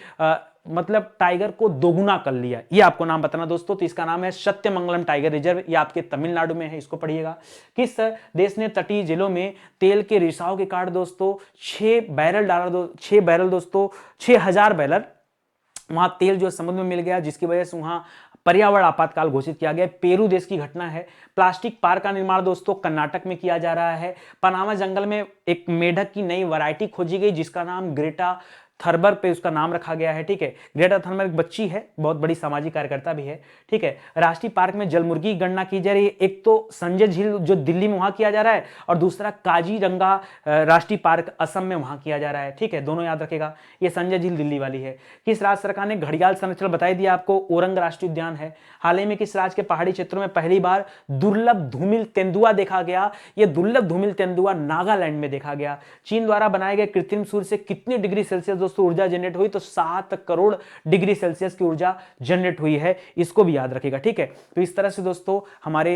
मतलब टाइगर को दोगुना कर लिया, ये आपको नाम बताना दोस्तों। तो इसका नाम है सत्यमंगलम टाइगर रिजर्व, ये आपके तमिलनाडु में है, इसको पढ़िएगा। किस देश ने तटीय जिलों में तेल के रिसाव के कारण दोस्तों 6 बैरल दोस्तों 6000 बैरल वहां तेल जो समुद्र में मिल गया, जिसकी वजह से वहां पर्यावरण आपातकाल घोषित किया गया। पेरू देश की घटना है। प्लास्टिक पार्क का निर्माण दोस्तों कर्नाटक में किया जा रहा है। पनामा जंगल में एक मेढक की नई वैरायटी खोजी गई, जिसका नाम ग्रेटा थर्बर पे उसका नाम रखा गया है, ठीक है। ग्रेटा थर्बर एक बच्ची है, बहुत बड़ी सामाजिक कार्यकर्ता भी है, ठीक है। राष्ट्रीय पार्क में जलमुर्गी की गणना की जा रही है। एक तो संजय झील जो दिल्ली में वहां किया जा रहा है, और दूसरा काजीरंगा राष्ट्रीय पार्क असम में वहां किया जा रहा है, ठीक है। दोनों याद रखेगा। ये संजय झील दिल्ली वाली है। किस राज्य सरकार ने घड़ियाल संरक्षण बताई दिया आपको? ओरंग राष्ट्रीय उद्यान है। हाल ही में किस राज्य के पहाड़ी क्षेत्रों में पहली बार दुर्लभ धूमिल तेंदुआ देखा गया? ये दुर्लभ धूमिल तेंदुआ नागालैंड में देखा गया। चीन द्वारा बनाए गए कृत्रिम सूर्य से कितनी डिग्री सेल्सियस दोस्तों ऊर्जा जनरेट हुई? तो 7 करोड़ डिग्री सेल्सियस की ऊर्जा जनरेट हुई है, इसको भी याद रखिएगा, ठीक है। तो इस तरह से दोस्तों हमारे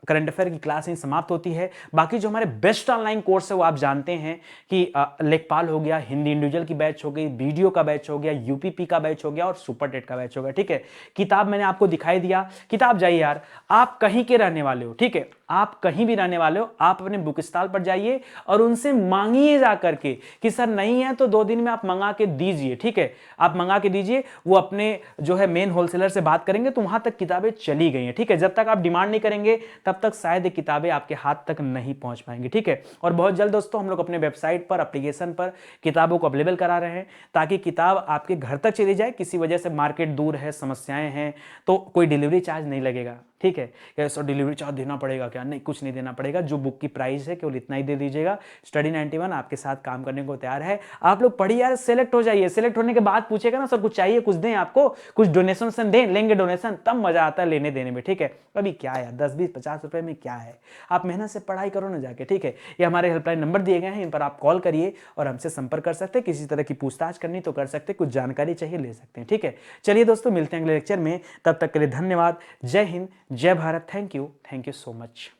करंट अफेयर की क्लास यहीं समाप्त होती है। बाकी जो हमारे बेस्ट ऑनलाइन कोर्स है वो आप जानते हैं कि लेखपाल हो गया, हिंदी इंडिविजुअल की बैच हो गई, वीडियो का बैच हो गया, यूपीपी का बैच हो गया और सुपर टेट का बैच हो गया। ठीक है, किताब मैंने आपको दिखाई दिया, किताब जाइए यार, आप कहीं के रहने वाले हो, ठीक है, आप कहीं भी रहने वाले हो, आप अपने बुक स्टॉल पर जाइए और उनसे मांगिए जा करके कि सर नहीं है तो 2 दिन में आप मंगा के दीजिए। ठीक है, आप मंगा के दीजिए, वो अपने जो है मेन होलसेलर से बात करेंगे तो वहां तक किताबें चली गई हैं। ठीक है, जब तक आप डिमांड नहीं करेंगे तब तक शायद ये किताबें आपके हाथ तक नहीं पहुंच पाएंगी। ठीक है, और बहुत जल्द दोस्तों हम लोग अपने वेबसाइट पर, एप्लीकेशन पर किताबों को अवेलेबल करा रहे हैं ताकि किताब आपके घर तक चली जाए। किसी वजह से मार्केट दूर है, समस्याएं हैं, तो कोई डिलीवरी चार्ज नहीं लगेगा। ठीक है, कैसे डिलीवरी चार्ज देना पड़ेगा क्या? नहीं, कुछ नहीं देना पड़ेगा। जो बुक की प्राइस है केवल इतना ही दे दीजिएगा। स्टडी 91 आपके साथ काम करने को तैयार है। आप लोग पढ़िए यार, सेलेक्ट हो जाइए। सेलेक्ट होने के बाद पूछेगा ना सर कुछ चाहिए, कुछ दें आपको, कुछ डोनेशन दें, लेंगे डोनेशन, तब मजा आता है लेने देने में। ठीक है, अभी क्या है 10 20 50 रुपए में क्या है, आप मेहनत से पढ़ाई करो ना जाके। ठीक है, ये हमारे हेल्पलाइन नंबर दिए गए हैं, इन पर आप कॉल करिए और हमसे संपर्क कर सकते हैं। किसी तरह की पूछताछ करनी तो कर सकते हैं, कुछ जानकारी चाहिए ले सकते हैं। ठीक है, चलिए दोस्तों मिलते हैं अगले लेक्चर में, तब तक के लिए धन्यवाद। जय हिंद, जय Bharat. Thank you so much.